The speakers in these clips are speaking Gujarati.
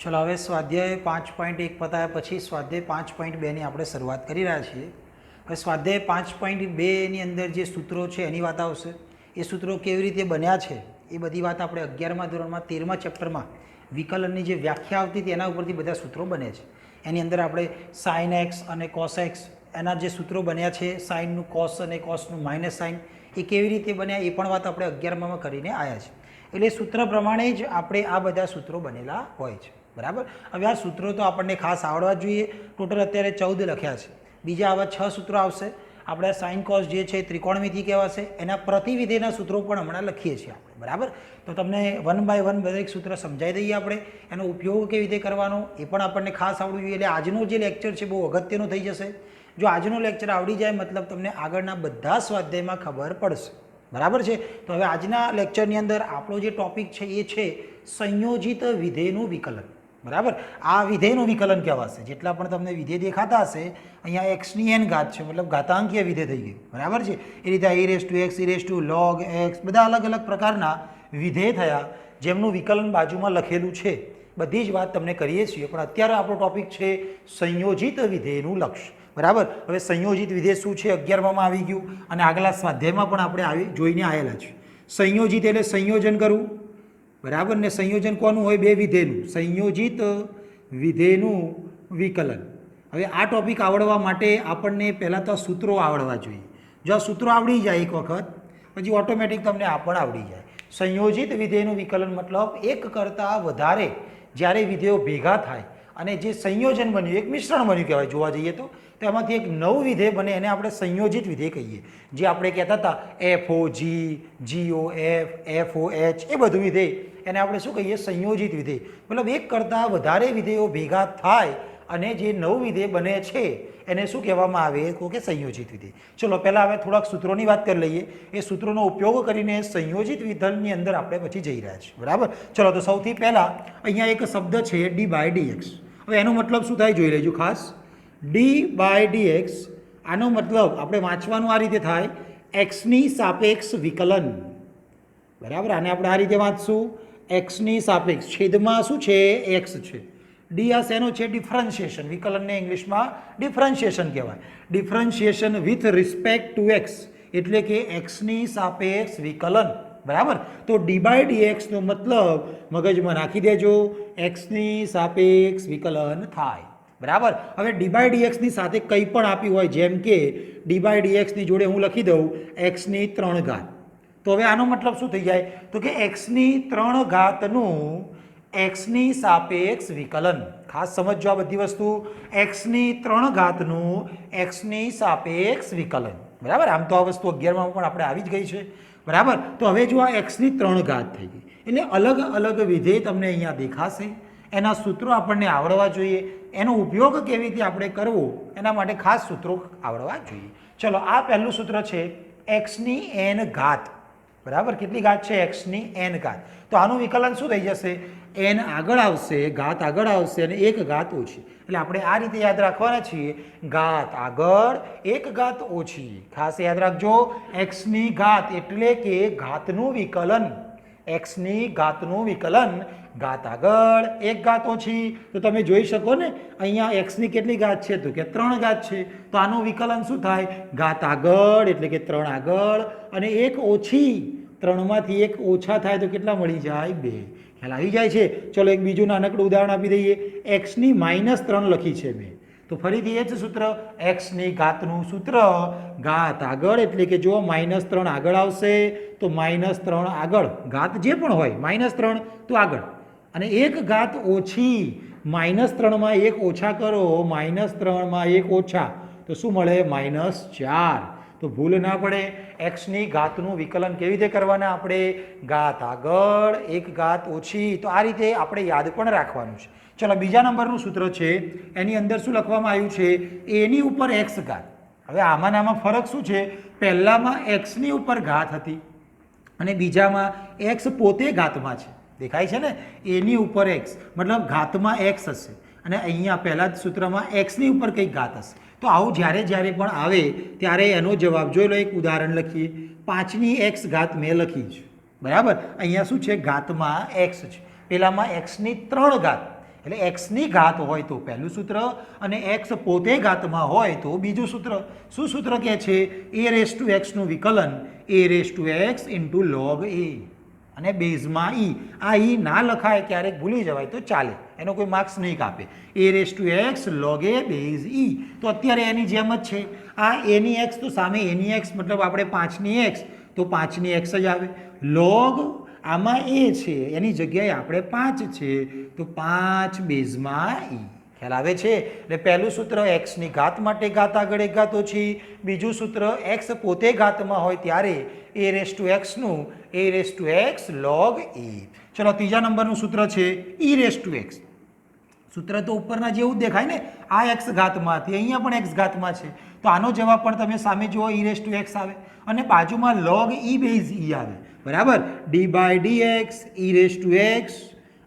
ચલો હવે સ્વાધ્યાય 5.1 પતાયા પછી સ્વાધ્યાય 5.2ની આપણે શરૂઆત કરી રહ્યા છીએ. હવે સ્વાધ્યાય 5.2ની અંદર જે સૂત્રો છે એની વાત આવશે. એ સૂત્રો કેવી રીતે બન્યા છે એ બધી વાત આપણે 11મા ધોરણમાં 13મા ચેપ્ટરમાં વિકલનની જે વ્યાખ્યા આવતી હતી એના ઉપરથી બધા સૂત્રો બને છે. એની અંદર આપણે સાઇન એક્સ અને કોસ એક્સ એના જે સૂત્રો બન્યા છે, સાઇનનું કોસ અને કોસનું માઇનસ સાઇન, એ કેવી રીતે બન્યા એ પણ વાત આપણે 11મામાં કરીને આવ્યા છે. એટલે સૂત્ર પ્રમાણે જ આપણે આ બધા સૂત્રો બનેલા હોય છે. બરાબર. હવે આ સૂત્રો તો આપણને ખાસ આવડવા જોઈએ. ટોટલ અત્યારે 14 લખ્યા છે. બીજા આવા 6 સૂત્રો આવશે. આપણે સાઇન કોસ જે છે ત્રિકોણમિતિ કહેવાશે. એના પ્રતિવિધેયના સૂત્રો પણ હમણાં લખીએ છીએ આપણે. બરાબર. તો તમને 1 બાય 1 દરેક સૂત્ર સમજાવી દઈએ આપણે. એનો ઉપયોગ કેવી રીતે કરવાનો એ પણ આપણને ખાસ આવડવું જોઈએ. એટલે આજનો જે લેક્ચર છે બહુ અગત્યનો થઈ જશે. જો આજનો લેક્ચર આવડી જાય મતલબ તમને આગળના બધા સ્વાધ્યાયમાં ખબર પડશે. બરાબર છે. તો હવે આજના લેક્ચરની અંદર આપણો જે ટોપિક છે એ છે સંયોજિત વિધેયનું વિકલન. બરાબર. આ વિધેયનું વિકલન કહેવાશે. જેટલા પણ તમને વિધેય દેખાતા હશે અહીંયા એક્સની એન ઘાત છે, મતલબ ઘાતાંકીય વિધેય થઈ ગયું. બરાબર છે. એ રીતે e race to x, e raise to log x, બધા અલગ અલગ પ્રકારના વિધેય થયા જેમનું વિકલન બાજુમાં લખેલું છે. બધી જ વાત તમને કરીએ છીએ. પણ અત્યારે આપણો ટોપિક છે સંયોજિત વિધેયનું લક્ષ્ય. બરાબર. હવે સંયોજિત વિધેય શું છે 11માં આવી ગયું અને આગલા સ્વાધ્યાયમાં પણ આપણે જોઈને આવેલા છે. સંયોજિત એટલે સંયોજન કરવું. બરાબર. ને સંયોજન કોનું હોય? બે વિધેયનું. સંયોજિત વિધેયનું વિકલન. હવે આ ટોપિક આવડવા માટે આપણને પહેલાં તો સૂત્રો આવડવા જોઈએ. જો આ સૂત્રો આવડી જાય એક વખત પછી ઓટોમેટિક તમને આ પણ આવડી જાય. સંયોજિત વિધેયનું વિકલન મતલબ એક કરતાં વધારે જ્યારે વિધેયો ભેગા થાય અને જે સંયોજન બન્યું, એક મિશ્રણ બન્યું કહેવાય જોવા જઈએ તો એમાંથી એક નવું વિધેય બને એને આપણે સંયોજિત વિધેય કહીએ. જે આપણે કહેતા હતા FO G, GO F, FO H, એ બધું વિધેય એને આપણે શું કહીએ? સંયોજિત વિધેય. મતલબ એક કરતાં વધારે વિધેયો ભેગા થાય અને જે નવું વિધેય બને છે એને શું કહેવામાં આવે? તો કે સંયોજિત વિધેય. ચલો પહેલાં હવે થોડાક સૂત્રોની વાત કરી લઈએ. એ સૂત્રોનો ઉપયોગ કરીને સંયોજિત વિધેયની અંદર આપણે પછી જઈ રહ્યા છીએ. બરાબર. ચલો તો સૌથી પહેલાં અહીંયા એક શબ્દ છે d/dx. હવે એનો મતલબ શું થાય જોઈ લેજો ખાસ. d/dx આનો મતલબ આપણે વાંચવાનું આ રીતે થાય એક્સની સાપેક્ષ વિકલન. બરાબર. આને આપણે આ રીતે વાંચશું એક્સની સાપેક્ષ. છેદમાં શું છે? એક્સ છે. ડી આ શેનો છે? ડિફરન્શિએશન. વિકલનને ઇંગ્લિશમાં ડિફરન્શિએશન કહેવાય. Differentiation with respect to x એટલે કે એક્સની સાપેક્ષ વિકલન. બરાબર. તો d/dx નો મતલબ મગજમાં નાખી દેજો એક્સની સાપેક્ષ વિકલન થાય. બરાબર. હવે d/dx ની સાથે કંઈ પણ આપ્યું હોય જેમ કે d/dx ની જોડે હું લખી દઉં એક્સની 3 ઘાત. તો હવે આનો મતલબ શું થઈ જાય? તો કે એક્સની 3 ઘાતનું એક્સની સાપેક્ષ વિકલન. ખાસ સમજો આ બધી વસ્તુ. એક્સની 3 ઘાતનું એક્સની સાપેક્ષ વિકલન. બરાબર. આમ તો આ વસ્તુ 11માં પણ આપણે આવી જ ગઈ છે. બરાબર. તો હવે જો આ એક્સની 3 ઘાત થઈ ગઈ એટલે અલગ અલગ વિધેય તમને અહીંયા દેખાશે. એના સૂત્રો આપણને આવડવા જોઈએ. એનો ઉપયોગ કેવી રીતે આપણે કરવો એના માટે ખાસ સૂત્રો આવડવા જોઈએ. ચલો આ પહેલું સૂત્ર છે એક્સની n ઘાત. બરાબર. કેટલી ઘાત છે? એક્સની n ઘાત. તો આનું વિકલન શું થઈ જશે? n આગળ આવશે, ઘાત આગળ આવશે અને 1 ઘાત ઓછી. એટલે આપણે આ રીતે યાદ રાખવાના છીએ. ઘાત આગળ 1 ઘાત ઓછી. ખાસ યાદ રાખજો એક્સની ઘાત એટલે કે ઘાતનું વિકલન. એક્સની ઘાતનું વિકલન. ઘાત આગળ 1 ઘાત ઓછી. તો તમે જોઈ શકો ને અહીંયા એક્સની કેટલી ઘાત છે? તો કે 3 ઘાત છે. તો આનું વિકલન શું થાય? ઘાત આગળ એટલે કે 3 આગળ અને 1 ઓછી. 3માંથી 1 ઓછા થાય તો કેટલા મળી જાય? 2. ખ્યાલ આવી જાય છે. ચલો એક બીજું નાનકડું ઉદાહરણ આપી દઈએ. એક્સની -3 લખી છે મેં. તો ફરીથી એ જ સૂત્ર એક્સની ઘાતનું સૂત્ર. ઘાત આગળ એટલે કે જો -3 આગળ આવશે તો -3 આગળ ઘાત જે પણ હોય -3 તો આગળ અને 1 ઘાત ઓછી. -3માં 1 ઓછા કરો, -3માં 1 ઓછા તો શું મળે? -4. તો ભૂલ ના પડે. એક્સની ઘાતનું વિકલન કેવી રીતે કરવાના આપણે? ઘાત આગળ 1 ઘાત ઓછી. તો આ રીતે આપણે યાદ પણ રાખવાનું છે. ચલો બીજા નંબરનું સૂત્ર છે એની અંદર શું લખવામાં આવ્યું છે? એની ઉપર એક્સ ઘાત. હવે આમાં ફરક શું છે? પહેલામાં એક્સની ઉપર ઘાત હતી અને બીજામાં એક્સ પોતે ઘાતમાં છે. દેખાય છે ને? એની ઉપર એક્સ મતલબ ઘાતમાં એક્સ હશે અને અહીંયા પહેલા જ સૂત્રમાં એક્સની ઉપર કંઈક ઘાત હશે. તો આવું જ્યારે પણ આવે ત્યારે એનો જવાબ જોઈ લો. એક ઉદાહરણ લખીએ. 5ની x ઘાત મેં લખી છે. બરાબર. અહીંયા શું છે? ઘાતમાં એક્સ છે. પેલામાં એક્સની 3 ઘાત એટલે એક્સની ઘાત હોય તો પહેલું સૂત્ર અને એક્સ પોતે ઘાતમાં હોય તો બીજું સૂત્ર. શું સૂત્ર કહે છે? એ રેસ ટુ એક્સનું વિકલન a raise to x into log a અને બેઝમાં ઈ. આ ઈ ના લખાય ક્યારેક ભૂલી જવાય તો ચાલે, એનો કોઈ માર્ક્સ નહીં કાપે. A raise to x log a base e. તો અત્યારે એની જેમ જ છે. આ એની એક્સ તો સામે એની એક્સ મતલબ આપણે 5ની એક્સ તો 5ની એક્સ જ આવે. લોગ આમાં એ છે એની જગ્યાએ આપણે 5 છે તો 5 બેઝમાં ઈ. ખ્યાલ આવે છે? એટલે પહેલું સૂત્ર એક્સની ઘાત માટે ઘાત આગળ એક ઘાત ઓછી. બીજું સૂત્ર એક્સ પોતે ઘાતમાં હોય ત્યારે એ રેસ ટુ એક્સનું a raise to x log a. ચલો ત્રીજા નંબરનું સૂત્ર છે ઈ રેસ ટુ એક્સ. સૂત્ર તો ઉપરના જેવું જ દેખાય ને, આ એક્સ ઘાતમાં હતી, અહીંયા પણ એક્સ ઘાતમાં છે તો આનો જવાબ પણ તમે સામે જુઓ ઈ રેસ ટુ એક્સ આવે અને બાજુમાં લોગ ઈ બેઝ ઈ આવે. બરાબર? D by d x e raise to x.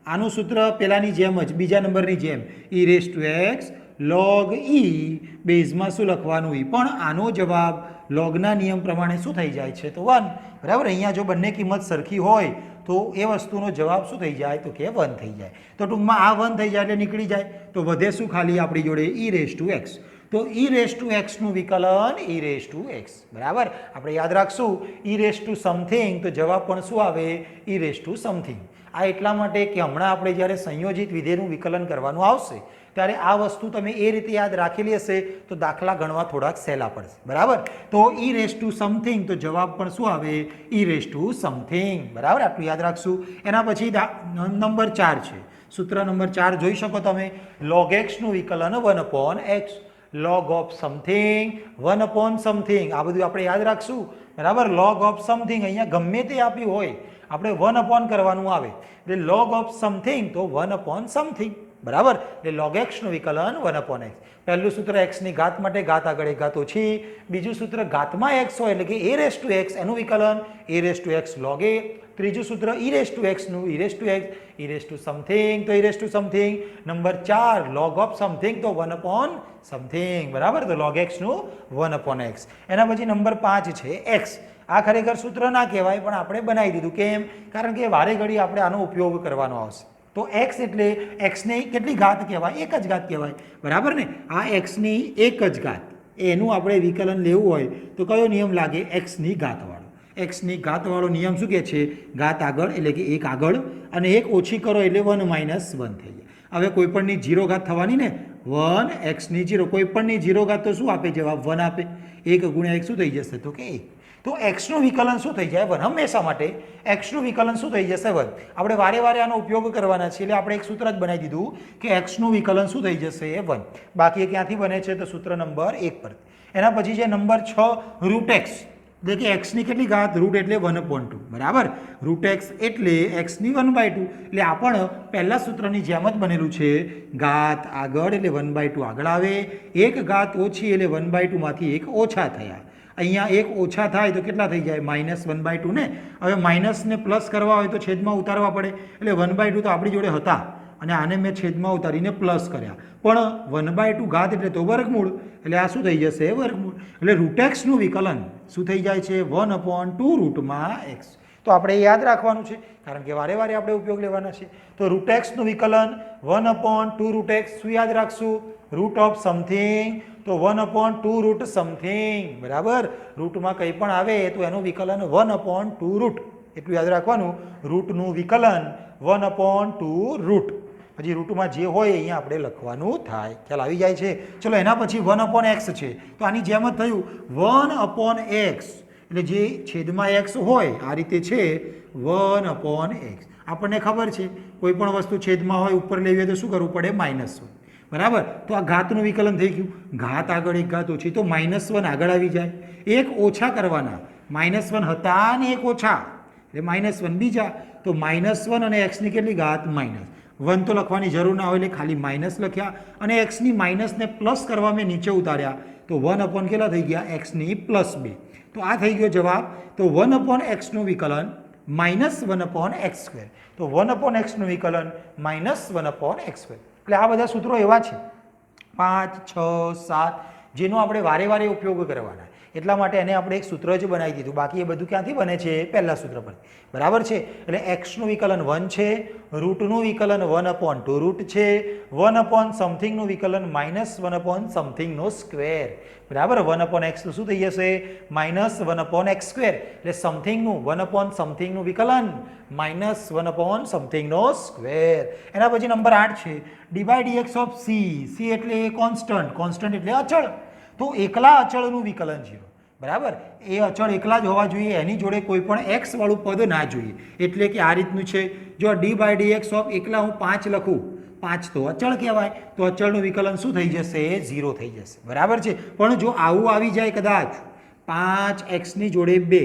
આનું સૂત્ર પહેલાંની જેમ જ બીજા નંબરની જેમ e raise to x log e બેઝમાં શું લખવાનું ઈ. પણ આનો જવાબ લોગના નિયમ પ્રમાણે શું થઈ જાય છે? તો 1. બરાબર? અહીંયા જો બંને કિંમત સરખી હોય તો એ વસ્તુનો જવાબ શું થઈ જાય? તો કે 1 થઈ જાય. તો ટૂંકમાં આ 1 થઈ જાય એટલે નીકળી જાય તો વધે શું ખાલી આપણી જોડે ઈ રેસ ટુ એક્સ. તો ઈ રેસ ટુ એક્સનું વિકલન ઈ રેસ ટુ એક્સ. બરાબર? આપણે યાદ રાખશું ઈ રેસ ટુ સમથિંગ તો જવાબ પણ શું આવે? ઈ રેસ ટુ સમથિંગ. આ એટલા માટે કે હમણાં આપણે જ્યારે સંયોજિત વિધેયનું વિકલન કરવાનું આવશે ત્યારે આ વસ્તુ તમે એ રીતે યાદ રાખેલી હશે તો દાખલા ગણવા થોડાક સહેલા પડશે. બરાબર? તો ઈ રેસ ટુ સમથિંગ તો જવાબ પણ શું આવે? ઈ રેસ ટુ સમથિંગ. બરાબર? આટલું યાદ રાખશું. એના પછી નંબર 4 છે. સૂત્ર નંબર 4 જોઈ શકો તમે. લોગ એક્સનું વિકલન 1/x. લોગ ઓફ સમથિંગ 1/સમથિંગ. આ બધું આપણે યાદ રાખશું. બરાબર? લોગ ઓફ સમથિંગ અહીંયા ગમે તે આપ્યું હોય આપણે 1/ કરવાનું આવે એટલે લોગ ઓફ સમથિંગ તો 1/સમથિંગ. બરાબર? એટલે લોગ એક્સનું વિકલન 1/x. પહેલું સૂત્ર એક્સની ઘાત માટે ઘાત આગળ એક ઘાત ઓછી. બીજું સૂત્ર ઘાતમાં એક્સ હોય એટલે કે એ રેસ ટુ એક્સ એનું વિકલન a raise to x log a. ત્રીજું સૂત્ર ઈ રેસ ટુ એક્સનું e raise to x e raise to something તો e raise to something. Number 4 log of something તો 1/સમથિંગ. બરાબર? તો લોગ એક્સનું 1/x. એના પછી નંબર 5 છે એક્સ. આ ખરેખર સૂત્ર ના કહેવાય પણ આપણે બનાવી દીધું. કેમ? કારણ કે વારે ઘડી આપણે આનો ઉપયોગ કરવાનો આવશે. તો એક્સ એટલે એક્સની કેટલી ઘાત કહેવાય? એક જ ઘાત કહેવાય. બરાબર ને? આ એક્સની એક જ ઘાત એનું આપણે વિકલન લેવું હોય તો કયો નિયમ લાગે? એક્સની ઘાતવાળો. એક્સની ઘાતવાળો નિયમ શું કહે છે? ઘાત આગળ એટલે કે એક આગળ અને એક ઓછી કરો એટલે 1 - 1 થઈ જાય. હવે કોઈપણની 0 ઘાત થવાની ને 1 એક્સની 0 કોઈપણની 0 ઘાત તો શું આપે? જવાબ 1 આપે. 1 × 1 શું થઈ જશે? તો કે 1. તો એક્સનું વિકલન શું થઈ જાય? 1. હંમેશા માટે એક્સનું વિકલન શું થઈ જશે? 1. આપણે વારે વારે આનો ઉપયોગ કરવાના છે એટલે આપણે એક સૂત્ર જ બનાવી દીધું કે એક્સનું વિકલન શું થઈ જશે? 1. બાકી એ ક્યાંથી બને છે? તો સૂત્ર નંબર 1 પર. એના પછી છે નંબર 6 રૂટ એક્સ. એટલે કે એક્સની કેટલી ઘાત? રૂટ એટલે 1/2. બરાબર? રૂટ એક્સ એટલે એક્સની 1/2 એટલે આ પણ પહેલા સૂત્રની જેમ જ બનેલું છે. ઘાત આગળ એટલે 1/2 આગળ આવે. એક ઘાત ઓછી એટલે 1/2 માંથી એક ઓછા થયા. અહીંયા એક ઓછા થાય તો કેટલા થઈ જાય? -1/2 ને. હવે માઇનસને પ્લસ કરવા હોય તો છેદમાં ઉતારવા પડે એટલે 1/2 તો આપણી જોડે હતા અને આને મેં છેદમાં ઉતારીને પ્લસ કર્યા. પણ 1/2 ઘાત એટલે તો વર્ગમૂળ એટલે આ શું થઈ જશે? વર્ગમૂળ. એટલે રૂટ એક્સનું વિકલન શું થઈ જાય છે? 1/2 રૂટમાં એક્સ. તો આપણે યાદ રાખવાનું છે કારણ કે વારે વારે આપણે ઉપયોગ લેવાના છે. તો રૂટ એક્સનું વિકલન 1/2 રૂટ એક્સ. શું યાદ રાખશું? રૂટ ઓફ સમથિંગ તો 1/2 રૂટ સમથિંગ. બરાબર? રૂટમાં કંઈ પણ આવે તો એનું વિકલન 1/2 રૂટ. એટલું યાદ રાખવાનું. રૂટનું વિકલન 1/2 રૂટ. પછી રૂટમાં જે હોય અહીંયા આપણે લખવાનું થાય. ખ્યાલ આવી જાય છે? ચલો એના પછી 1/x છે તો આની જેમ જ થયું 1/x એટલે જે છેદમાં x હોય આ રીતે છે 1/x. આપણને ખબર છે કોઈ પણ વસ્તુ છેદમાં હોય ઉપર લેવી તો શું કરવું પડે? -1. બરાબર? તો આ ઘાતનું વિકલન થઈ ગયું. ઘાત આગળ એક ઘાત ઓછી તો -1 આગળ આવી જાય. એક ઓછા કરવાના. -1 હતા અને એક ઓછા એટલે -1 બીજા. તો -1 અને એક્સની કેટલી ઘાત? -1 તો લખવાની જરૂર ના હોય એટલે ખાલી માઇનસ લખ્યા અને એક્સની માઇનસને પ્લસ કરવા મેં નીચે ઉતાર્યા તો 1/ કેટલા થઈ ગયા? એક્સની +2. તો આ થઈ ગયો જવાબ. તો 1/xનું વિકલન -1/x². તો 1/xનું વિકલન -1/x². એટલે આ બધા સૂત્રો એવા છે 5, 6, 7 જેનો આપણે વારે વારે ઉપયોગ કરવાના. એટલા માટે એને આપણે એક સૂત્ર જ બનાવી દીધું. બાકી એ બધું ક્યાંથી બને છે? પહેલા સૂત્ર પર. બરાબર છે. એટલે એક્સનું વિકલન 1 છે, રૂટનું વિકલન 1/2 રૂટ છે, 1 સમથિંગનું વિકલન -1 સમથિંગનો સ્ક્વેર. બરાબર. 1/x શું થઈ જશે? -1/x². એટલે સમથિંગનું 1 સમથિંગનું વિકલન -1 સમથિંગનો સ્ક્વેર. એના પછી નંબર 8 છે dy/dx ઓફ c એટલે કોન્સ્ટન્ટ. કોન્સ્ટન્ટ એટલે અચળ. તો એકલા અચળનું વિકલન 0. બરાબર. એ અચળ એકલા જ હોવા જોઈએ, એની જોડે કોઈ પણ x વાળું પદ ના જોઈએ. એટલે કે આ રીતનું છે. જો d/dx ઓફ એકલા હું 5 લખું, 5 તો અચળ કહેવાય, તો અચળનું વિકલન શું થઈ જશે? 0 થઈ જશે. બરાબર છે. પણ જો આવું આવી જાય કદાચ 5x ની જોડે 2,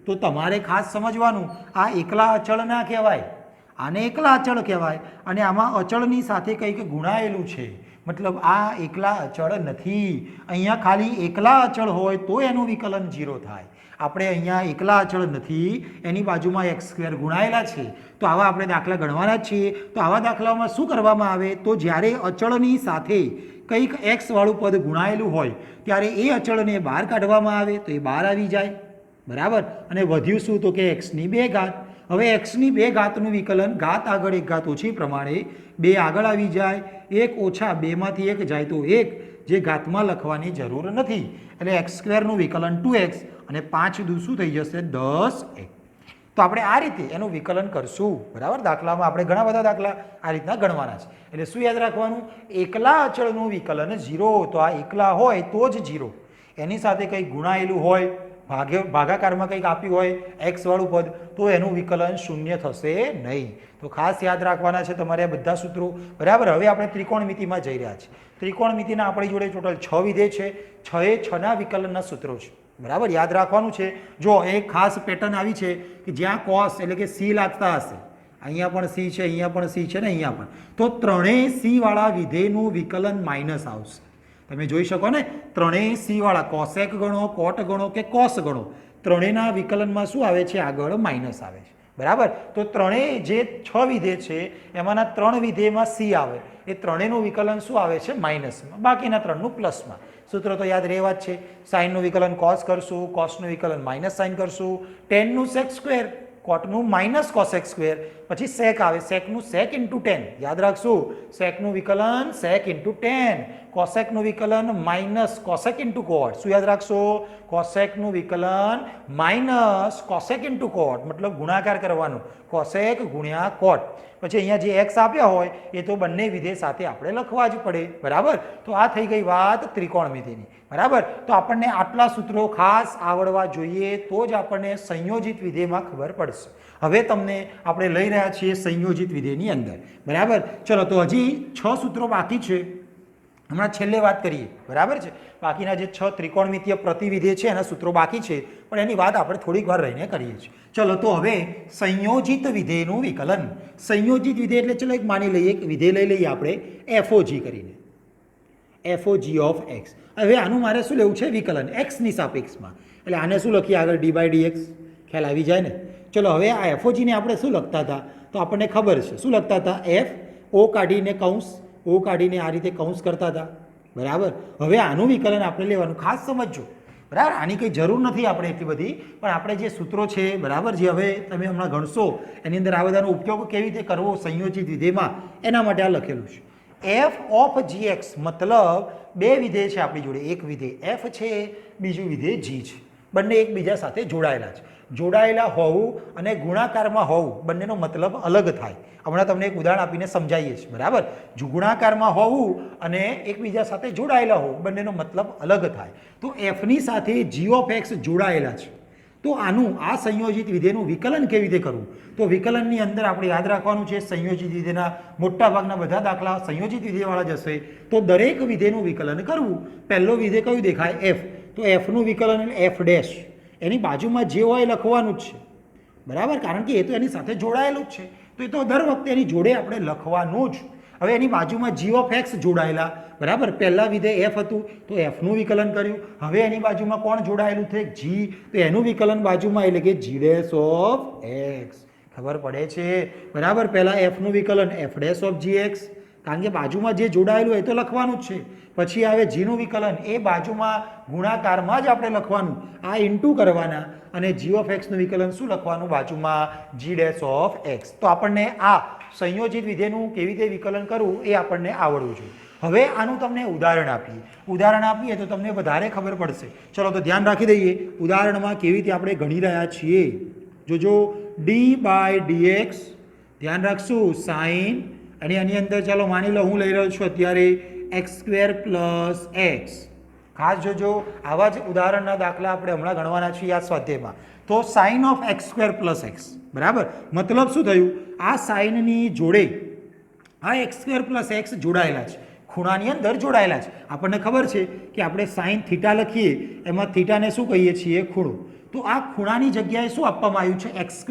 તો તમારે ખાસ સમજવાનું આ એકલા અચળ ના કહેવાય, આને એકલા અચળ કહેવાય. અને આમાં અચળની સાથે કંઈક ગુણાયેલું છે, મતલબ આ એકલા અચળ નથી. અહીંયા ખાલી એકલા અચળ હોય તો એનું વિકલન 0 થાય. આપણે અહીંયા એકલા અચળ નથી, એની બાજુમાં x² ગુણાયેલા છે. તો આવા આપણે દાખલા ગણવાના જ છીએ. તો આવા દાખલાઓમાં શું કરવામાં આવે? તો જ્યારે અચળની સાથે કંઈક x વાળું પદ ગુણાયેલું હોય ત્યારે એ અચળને બહાર કાઢવામાં આવે તો એ બહાર આવી જાય. બરાબર. અને વધ્યું શું? તો કે x ની 2 ઘાત. હવે x ની 2 ઘાતનું વિકલન, ઘાત આગળ એક ઘાત ઓછી પ્રમાણે 2 આગળ આવી જાય, 1 ઓછા 2 માંથી 1 જાય તો 1, જે ઘાતમાં લખવાની જરૂર નથી. એટલે x² નું વિકલન 2x અને 5 દુ શું થઈ જશે? 10x. તો આપણે આ રીતે એનું વિકલન કરશું. બરાબર. દાખલામાં આપણે ઘણા બધા દાખલા આ રીતના ગણવાના છે. એટલે શું યાદ રાખવાનું? એકલા અચળનું વિકલન 0. તો આ એકલા હોય તો જ 0. એની સાથે કંઈ ગુણાયેલું હોય, ભાગાકારમાં કંઈક આપ્યું હોય x વાળું પદ, તો એનું વિકલન 0 થશે નહીં. તો ખાસ યાદ રાખવાના છે તમારે આ બધા સૂત્રો. બરાબર. હવે આપણે ત્રિકોણમિતિમાં જઈ રહ્યા છીએ. ત્રિકોણમિતિના આપણી જોડે ટોટલ 6 વિધેય છે. 6 એ 6ના વિકલનના સૂત્રો છે. બરાબર. યાદ રાખવાનું છે. જો એક ખાસ પેટર્ન આવી છે કે જ્યાં cos એટલે કે c લાગતા હશે, અહીંયા પણ c છે, અહીંયા પણ c છે ને અહીંયા પણ, તો ત્રણેય c વાળા વિધેયનું વિકલન માઇનસ આવશે. તમે જોઈ શકો ને, ત્રણેય c વાળા, કોસેક ગણો, કોટ ગણો કે કોસ ગણો, ત્રણેયના વિકલનમાં શું આવે છે? આગળ માઇનસ આવે છે. બરાબર. તો ત્રણેય જે 6 વિધેય છે એમાંના 3 વિધેયમાં c આવે, એ ત્રણેયનું વિકલન શું આવે છે? માઇનસમાં. બાકીના 3નું પ્લસમાં. સૂત્ર તો યાદ રહેવા જ છે. સાઇનનું વિકલન કોસ કરશું, કોસનું વિકલન માઇનસ સાઇન કરશું, ટેનનું sec², કોટનું માઇનસ cosec², પછી સેક આવે, સેકનું sec × tan. યાદ રાખશું, સેકનું વિકલન sec × tan, કોસેકનું વિકલન માઇનસ કોસેક × cot. શું યાદ રાખશો? કોસેકનું વિકલન માઇનસ કોસેક × cot, મતલબ ગુણાકાર કરવાનું, કોસેક ગુણ્યા કોટ. પછી અહીંયા જે x આપ્યા હોય એ તો બંને વિધેય સાથે આપણે લખવા જ પડે. બરાબર. તો આ થઈ ગઈ વાત ત્રિકોણમિતિની. બરાબર. તો આપણને આટલા સૂત્રો ખાસ આવડવા જોઈએ, તો જ આપણને સંયોજિત વિધેયમાં ખબર પડશે. હવે તમને આપણે લઈ રહ્યા છીએ સંયોજિત વિધેયની અંદર. બરાબર. ચલો, તો હજી 6 સૂત્રો બાકી છે. હમણાં છેલ્લે વાત કરીએ. બરાબર છે. બાકીના જે 6 ત્રિકોણમિતીય પ્રતિવિધેય છે એના સૂત્રો બાકી છે, પણ એની વાત આપણે થોડીક વાર રહીને કરીએ છીએ. ચલો, તો હવે સંયોજિત વિધેયનું વિકલન. સંયોજિત વિધેય એટલે ચલો એક માની લઈએ, એક વિધેય લઈ લઈએ આપણે fog કરીને, fog ઓફ x. હવે આનું મારે શું લેવું છે? વિકલન x ની સાપેક્ષમાં. એટલે આને શું લખીએ આગળ? d/dx. ખ્યાલ આવી જાય ને? ચલો, હવે આ fog ને આપણે શું લખતા હતા? તો આપણને ખબર છે શું લખતા હતા? f o કાઢીને કૌંસ, o કાઢીને આ રીતે કૌંસ કરતા હતા. બરાબર. હવે આનું વિકલન આપણે લેવાનું. ખાસ સમજજો. બરાબર. આની કંઈ જરૂર નથી આપણે એટલી બધી, પણ આપણે જે સૂત્રો છે, બરાબર, જે હવે તમે હમણાં ગણશો એની અંદર આ બધાનો ઉપયોગ કેવી રીતે કરવો સંયોજિત વિધેયમાં, એના માટે આ લખેલું છે. f ઓફ gx, મતલબ 2 વિધેય છે આપણી જોડે. એક વિધેય f છે, બીજું વિધેય g છે. બંને એકબીજા સાથે જોડાયેલા છે. જોડાયેલા હોવું અને ગુણાકારમાં હોવું બંનેનો મતલબ અલગ થાય. હમણાં તમને એક ઉદાહરણ આપીને સમજાવીએ છીએ. બરાબર. ગુણાકારમાં હોવું અને એકબીજા સાથે જોડાયેલા હોવું બંનેનો મતલબ અલગ થાય. તો fની સાથે g ઓફ x જોડાયેલા છે. તો આનું આ સંયોજિત વિધેયનું વિકલન કેવી રીતે કરવું? તો વિકલનની અંદર આપણે યાદ રાખવાનું છે, સંયોજિત વિધેયના મોટાભાગના બધા દાખલા સંયોજિત વિધેયવાળા જ હશે. તો દરેક વિધેયનું વિકલન કરવું. પહેલો વિધેય કયું દેખાય? f. તો fનું વિકલન એટલે f'. એની બાજુમાં જે હોય લખવાનું જ છે. બરાબર. કારણ કે એ તો એની સાથે જોડાયેલું જ છે, તો એ તો દર વખતે એની જોડે આપણે લખવાનું જ. હવે એની બાજુમાં g ઓફ x જોડાયેલા. બરાબર. પહેલા વિધેય f હતું તો fનું વિકલન કર્યું. હવે એની બાજુમાં કોણ જોડાયેલું છે? g. તો એનું વિકલન બાજુમાં એટલે કે g' ઓફ x. ખબર પડે છે? બરાબર. પહેલા fનું વિકલન f' ઓફ gx, કારણ કે બાજુમાં જે જોડાયેલું હોય તો લખવાનું જ છે. પછી આવે જીનું વિકલન, એ બાજુમાં ગુણાકારમાં જ આપણે લખવાનું, આ ઇન્ટુ કરવાના, અને જી ઓફ એક્સનું વિકલન શું લખવાનું બાજુમાં, જી ડેશ ઓફ એક્સ. તો આપણને આ સંયોજિત વિધેયનું કેવી રીતે વિકલન કરવું એ આપણને આવડવું જોઈએ. હવે આનું તમને ઉદાહરણ આપીએ તો તમને વધારે ખબર પડશે. ચલો તો ધ્યાન રાખી દઈએ ઉદાહરણમાં કેવી રીતે આપણે ગણી રહ્યા છીએ. જોજો d/dx, ધ્યાન રાખશું સાઇન, અને આની અંદર ચાલો માની લો હું લઈ રહ્યો છું અત્યારે x² + x. ખાસ જોજો આવા જ ઉદાહરણના દાખલા આપણે હમણાં ગણવાના છીએ આ સ્વાધ્યાયમાં. તો સાઇન ઓફ x² + x, બરાબર. મતલબ શું થયું, આ સાઇનની જોડે આ x² + x જોડાયેલા છે, ખૂણાની અંદર જોડાયેલા છે. આપણને ખબર છે કે આપણે સાઇન થીટા લખીએ એમાં થીટાને શું કહીએ છીએ, ખૂણો. તો આ ખૂણાની જગ્યાએ શું આપવામાં આવ્યું છે, x²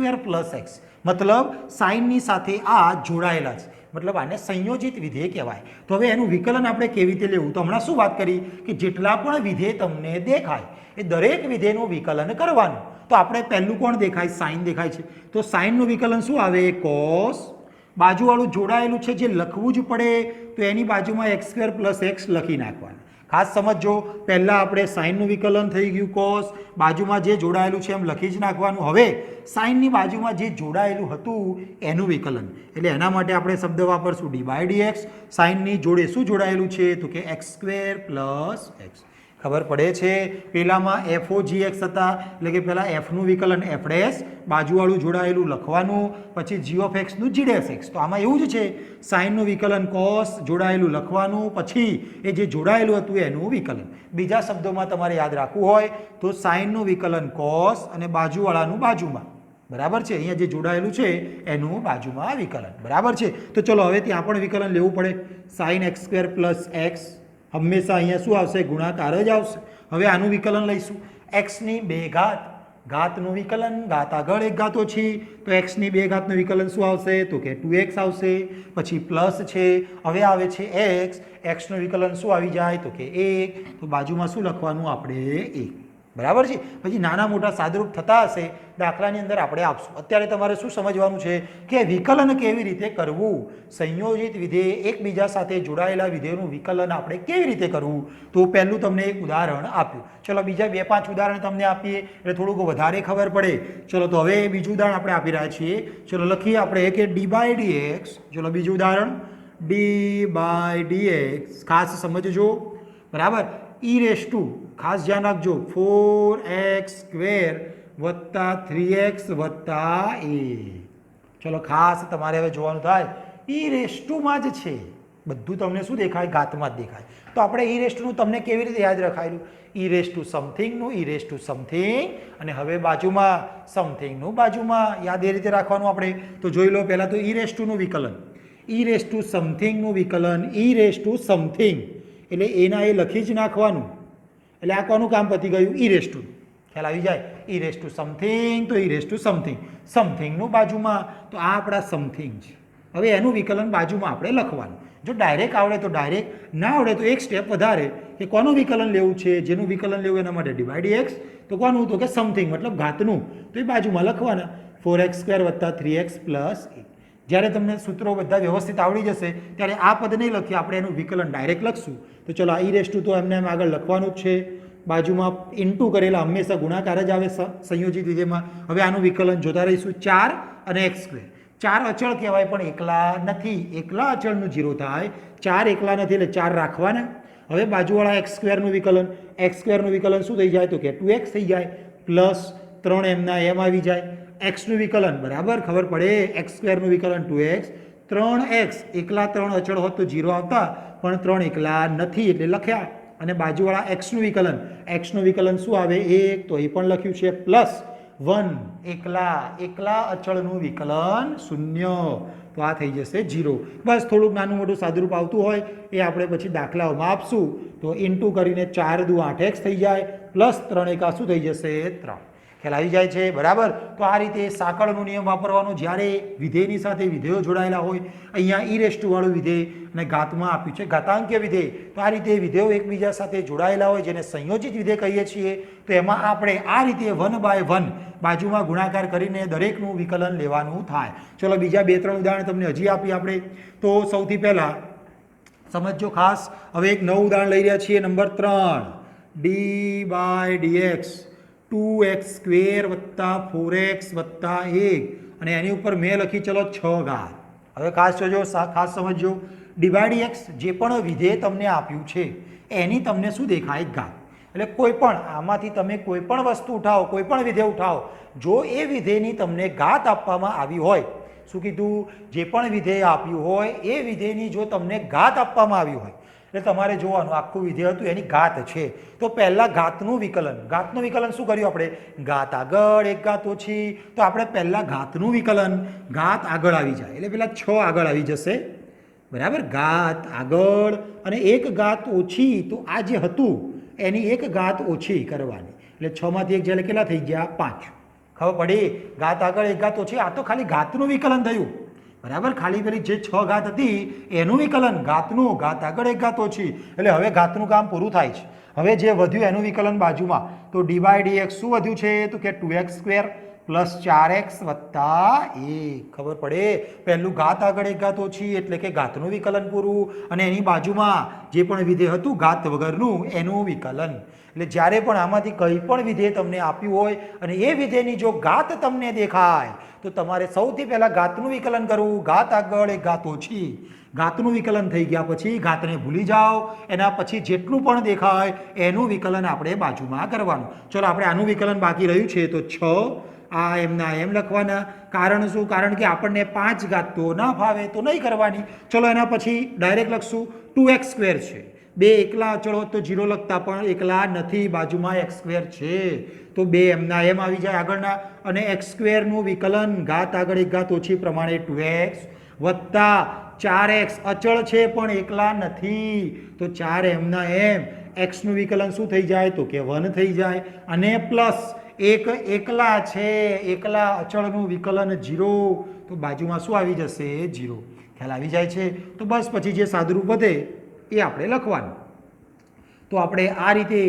+ x. મતલબ સાઇનની સાથે આ જોડાયેલા છે, મતલબ આને સંયોજિત વિધેય કહેવાય. તો હવે એનું વિકલન આપણે કેવી રીતે લેવું, તો હમણાં શું વાત કરી કે જેટલા પણ વિધેય તમને દેખાય એ દરેક વિધેયનું વિકલન કરવાનું. તો આપણે પહેલું કોણ દેખાય, સાઇન દેખાય છે, તો સાઇનનું વિકલન શું આવે, કોસ. બાજુવાળું જોડાયેલું છે જે લખવું જ પડે તો એની બાજુમાં x² + x લખી નાખવાનું. ખાસ સમજો, પહેલાં આપણે સાઇનનું વિકલન થઈ ગયું કોસ, બાજુમાં જે જોડાયેલું છે એમ લખી જ નાખવાનું. હવે સાઇનની બાજુમાં જે જોડાયેલું હતું એનું વિકલન, એટલે એના માટે આપણે શબ્દ વાપરશું d/dx. સાઇનની જોડે શું જોડાયેલું છે, તો કે x² + x. ખબર પડે છે, પેલામાં FOGX હતા, એટલે કે પહેલાં એફનું વિકલન f', બાજુવાળું જોડાયેલું લખવાનું, પછી g ઓફ એક્સનું g ડેશ એક્સ. તો આમાં એવું જ છે, સાઇનનું વિકલન કોસ, જોડાયેલું લખવાનું, પછી એ જે જોડાયેલું હતું એનું વિકલન. બીજા શબ્દોમાં તમારે યાદ રાખવું હોય તો સાઇનનું વિકલન કોસ અને બાજુવાળાનું બાજુમાં, બરાબર છે. અહીંયા જે જોડાયેલું છે એનું બાજુમાં વિકલન, બરાબર છે. તો ચલો હવે ત્યાં પણ વિકલન લેવું પડે. સાઇન x² + x હંમેશા અહીંયા શું આવશે, ગુણાકાર જ આવશે. હવે આનું વિકલન લઈશું, x² ઘાતનું વિકલન, ઘાત આગળ એક ઘાત ઓછી, તો x² નું વિકલન શું આવશે, તો કે 2x આવશે. પછી પ્લસ છે, હવે આવે છે x નું વિકલન શું આવી જાય, તો કે 1. તો બાજુમાં શું લખવાનું આપણે, 1, બરાબર છે. પછી નાના મોટા સાદરૂપ થતા હશે દાખલાની અંદર આપણે આપશું. અત્યારે તમારે શું સમજવાનું છે કે વિકલન કેવી રીતે કરવું, સંયોજિત વિધેય એકબીજા સાથે જોડાયેલા વિધેયનું વિકલન આપણે કેવી રીતે કરવું. તો પહેલું તમને એક ઉદાહરણ આપ્યું, ચલો બીજા 2-5 ઉદાહરણ તમને આપીએ એટલે થોડુંક વધારે ખબર પડે. ચલો તો હવે બીજું ઉદાહરણ આપણે આપી રહ્યા છીએ. ચલો લખીએ આપણે કે d/dx. ચલો બીજું ઉદાહરણ d/dx, ખાસ સમજજો, બરાબર. e⁻, ખાસ ધ્યાન રાખજો, 4x² + 3x + a. ચલો ખાસ તમારે હવે જોવાનું થાય, e⁻માં જ છે બધું, તમને શું દેખાય, ઘાતમાં જ દેખાય. તો આપણે e⁻નું તમને કેવી રીતે યાદ રખાયેલું, e⁻ સમથિંગનું e⁻ સમથિંગ, અને હવે બાજુમાં સમથિંગનું બાજુમાં, યાદ એ રીતે રાખવાનું આપણે. તો જોઈ લો પહેલાં તો e⁻નું વિકલન, e⁻ સમથિંગનું વિકલન, e⁻ સમથિંગ એટલે એના એ લખી જ નાખવાનું. એટલે આ કોનું કામ પતી ગયું, e⁻, ખ્યાલ આવી જાય. e⁻ સમથિંગ તો e⁻ સમથિંગ, સમથિંગનું બાજુમાં, તો આ આપણા સમથિંગ છે. હવે એનું વિકલન બાજુમાં આપણે લખવાનું. જો ડાયરેક્ટ આવડે તો ડાયરેક્ટ, ના આવડે તો એક સ્ટેપ વધારે કે કોનું વિકલન લેવું છે, જેનું વિકલન લેવું એના માટે d/dx. તો કોનું, તો કે સમથિંગ મતલબ ઘાતનું, તો એ બાજુમાં લખવાના, 4x² + 3x + 1. જ્યારે તમને સૂત્રો બધા વ્યવસ્થિત આવડી જશે ત્યારે આ પદ નહીં લખીએ, આપણે એનું વિકલન ડાયરેક્ટ લખશું. તો ચલો આ e⁻ તો એમને એમ આગળ લખવાનું જ છે, બાજુમાં ઇન્ટુ કરેલા હંમેશા ગુણાકાર જ આવે સંયોજિત વિધેયમાં. હવે આનું વિકલન જોતા રહીશું, 4 અને x². 4 અચળ કહેવાય પણ એકલા નથી, એકલા અચળનું 0 થાય, 4 એકલા નથી એટલે 4 રાખવાના. હવે બાજુવાળા x² નું વિકલન, x² નું વિકલન શું થઈ જાય, તો કે 2x થઈ જાય, પ્લસ 3 એમના એમ આવી જાય. x નું વિકલન, બરાબર ખબર પડે, x² નું વિકલન 2x, 3x એકલા 3 અચળ હોત તો 0 આવતા, પણ 3 એકલા નથી એટલે લખ્યા. અને બાજુવાળા x નું વિકલન શું આવે, 1, તો એ પણ લખ્યું છે, પ્લસ 1 એકલા અચળનું વિકલન 0, તો આ થઈ જશે 0. બસ થોડુંક નાનું મોટું સાદુરૂપ આવતું હોય એ આપણે પછી દાખલાઓમાં આપશું. તો ઇન્ટુ કરીને 4 દુ 8x થઈ જાય, પ્લસ 3 એકા શું થઈ જશે, 3. ખ્યાલ આવી જાય છે, બરાબર. તો આ રીતે સાંકળનો નિયમ વાપરવાનો જ્યારે વિધેયની સાથે વિધેયો જોડાયેલા હોય. અહીંયા e⁻ વાળું વિધેય અને ઘાતમાં આપ્યું છે ઘાતાંકીય વિધેય. તો આ રીતે વિધેયો એકબીજા સાથે જોડાયેલા હોય જેને સંયોજિત વિધેય કહીએ છીએ. તો એમાં આપણે આ રીતે 1/1 બાજુમાં ગુણાકાર કરીને દરેકનું વિકલન લેવાનું થાય. ચલો બીજા 2-3 ઉદાહરણ તમને હજી આપીએ આપણે. તો સૌથી પહેલાં સમજો ખાસ. હવે એક નવું ઉદાહરણ લઈ રહ્યા છીએ નંબર 3 d/dx 2x² + 4x + 1 અને એની ઉપર મેં લખી ચલો 6 ઘાત. હવે ખાસ જોજો, ખાસ સમજો, d/dx જે પણ વિધેય તમને આપ્યું છે એની તમને શું દેખાય ઘાત. એટલે કોઈ પણ આમાંથી તમે કોઈ પણ વસ્તુ ઉઠાવો, કોઈ પણ વિધેય ઉઠાવો, જો એ વિધેયની તમને ઘાત આપવામાં આવી હોય, શું કીધું, જે પણ વિધેય આપ્યું હોય એ વિધેયની જો તમને ઘાત આપવામાં આવી હોય એટલે તમારે જોવાનું આખું વિધેય હતું એની ઘાત છે તો પહેલાં ઘાતનું વિકલન શું કર્યું આપણે, ઘાત આગળ એક ઘાત ઓછી, તો આપણે પહેલાં ઘાતનું વિકલન, ઘાત આગળ આવી જાય એટલે પેલા 6 આગળ આવી જશે, બરાબર, ઘાત આગળ અને એક ઘાત ઓછી, તો આ જે હતું એની એક ઘાત ઓછી કરવાની એટલે 6 માંથી 1 જાય કેટલા થઈ ગયા 5. ખબર પડી, ઘાત આગળ એક ઘાત ઓછી, આ તો ખાલી ઘાતનું વિકલન થયું, બરાબર, ખાલી પેલી જે 6 ઘાત હતી એનું વિકલન, ઘાતનું, ઘાત આગળ એક ઘાત ઓછી, એટલે હવે ઘાતનું કામ પૂરું થાય છે. હવે જે વધ્યું એનું વિકલન બાજુમાં, તો d/dx શું વધ્યું છે, તો કે 2x² + 4x + 1. ખબર પડે, પહેલું ઘાત આગળ એક ઘાત ઓછી એટલે કે ઘાતનું વિકલન પૂરું, અને એની બાજુમાં જે પણ વિધેય હતું ઘાત વગરનું એનું વિકલન. એટલે જ્યારે પણ આમાંથી કંઈ પણ વિધેય તમને આપ્યું હોય અને એ વિધેયની જો ઘાત તમને દેખાય તો તમારે સૌથી પહેલાં ઘાતનું વિકલન કરવું, ઘાત આગળ એક ઘાત ઓછી, ઘાતનું વિકલન થઈ ગયા પછી ઘાતને ભૂલી જાઓ, એના પછી જેટલું પણ દેખાય એનું વિકલન આપણે બાજુમાં કરવાનું. ચલો આપણે આનું વિકલન બાકી રહ્યું છે તો 6, આ એમના એમ લખવાના. કારણ શું, કારણ કે આપણને 5 ઘાત તો ના ફાવે તો નહીં કરવાની. ચલો એના પછી ડાયરેક્ટ લખશું 2x² છે, 2 એકલા, ચલો તો 0 લખતા પણ એકલા નથી, બાજુમાં x² છે તો 2 એમના એમ આવી જાય આગળના, અને x² નું વિકલન, ઘાત આગળ એક ઘાત ઓછી પ્રમાણે 2x + 4x, અચળ છે પણ એકલા નથી તો 4 એમના એમ, x નું વિકલન શું થઈ જાય તો કે 1 થઈ જાય, અને પ્લસ એક એકલા છે, એકલા અચળનું વિકલન 0 તો બાજુમાં શું આવી જશે 0. ખ્યાલ આવી જાય છે. તો બસ પછી જે સાદુરૂપ વધે એ આપણે લખવાનું. તો આપણે આ રીતે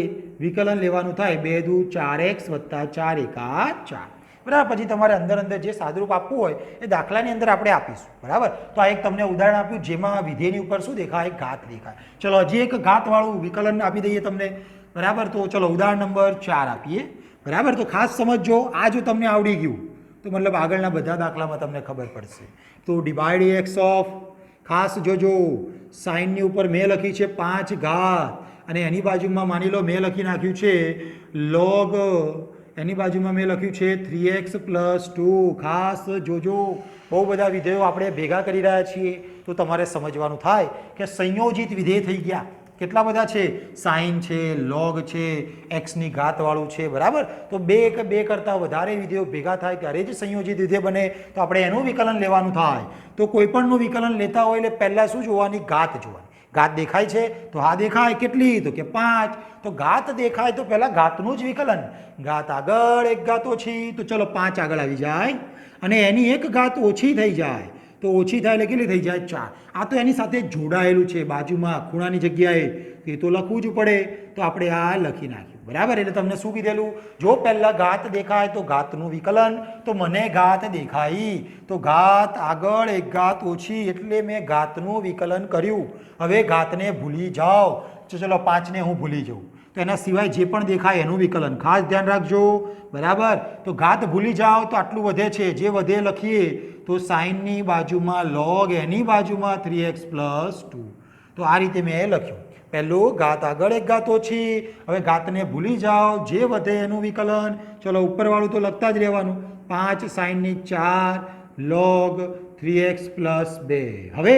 વિકલન લેવાનું થાય, 2 દુ 4x + 4 એકા 4, બરાબર. પછી તમારે અંદર જે સાદુરૂપ આપવું હોય એ દાખલાની અંદર આપણે આપીશું, બરાબર. તો આ એક તમને ઉદાહરણ આપ્યું જેમાં વિધેયની ઉપર શું દેખાય, ઘાત દેખાય. ચલો હજી એક ઘાતવાળું વિકલન આપી દઈએ તમને, બરાબર. તો ચલો ઉદાહરણ નંબર 4 આપીએ, બરાબર. તો ખાસ સમજો, આ જો તમને આવડી ગયું તો મતલબ આગળના બધા દાખલામાં તમને ખબર પડશે. તો d/dx ઓફ, ખાસ જોજો, સાઇનની ઉપર મેં લખી છે 5 ઘાત અને એની બાજુમાં માની લો મેં લખી નાખ્યું છે log, એની બાજુમાં મેં લખ્યું છે 3x + 2. ખાસ જોજો, બહુ બધા વિધેયો આપણે ભેગા કરી રહ્યા છીએ તો તમારે સમજવાનું થાય કે સંયોજિત વિધેય થઈ ગયા. કેટલા બધા છે, સાઇન છે, લોગ છે, એક્સની ઘાતવાળું છે, બરાબર. તો બે કરતાં વધારે વિધેયો ભેગા થાય ત્યારે જ સંયોજિત વિધેય બને, તો આપણે એનું વિકલન લેવાનું થાય. તો કોઈ પણનું વિકલન લેતા હોય એટલે પહેલાં શું જોવાની, ઘાત જોવાની. ઘાત દેખાય છે તો હા દેખાય, કેટલી તો કે 5, તો ઘાત દેખાય તો પહેલાં ઘાતનું જ વિકલન, ઘાત આગળ એક ઘાત ઓછી, તો ચલો 5 આગળ આવી જાય અને એની એક ઘાત ઓછી થઈ જાય તો ઓછી થાય એટલે કેટલી થઈ જાય 4. આ તો એની સાથે જોડાયેલું છે બાજુમાં ખૂણાની જગ્યાએ, એ તો લખવું જ પડે, તો આપણે આ લખી નાખ્યું, બરાબર. એટલે તમને શું કીધેલું, જો પહેલાં ઘાત દેખાય તો ઘાતનું વિકલન, તો મને ઘાત દેખાઈ તો ઘાત આગળ એક ઘાત ઓછી એટલે મેં ઘાતનું વિકલન કર્યું. હવે ઘાતને ભૂલી જાઓ, તો ચલો 5ને હું ભૂલી જાઉં તો એના સિવાય જે પણ દેખાય એનું વિકલન ખાસ ધ્યાન રાખજો, બરાબર. તો ઘાત ભૂલી જાઓ તો આટલું વધે છે, જે વધે લખીએ તો સાઇનની બાજુમાં log, એની બાજુમાં 3x + 2. તો આ રીતે મેં લખ્યું, પહેલું ઘાત આગળ એક ઘાત ઓછી, હવે ઘાતને ભૂલી જાઓ, જે વધે એનું વિકલન, ચલો ઉપરવાળું તો લખતા જ રહેવાનું, 5 સાઇનની 4 log 3x + 2. હવે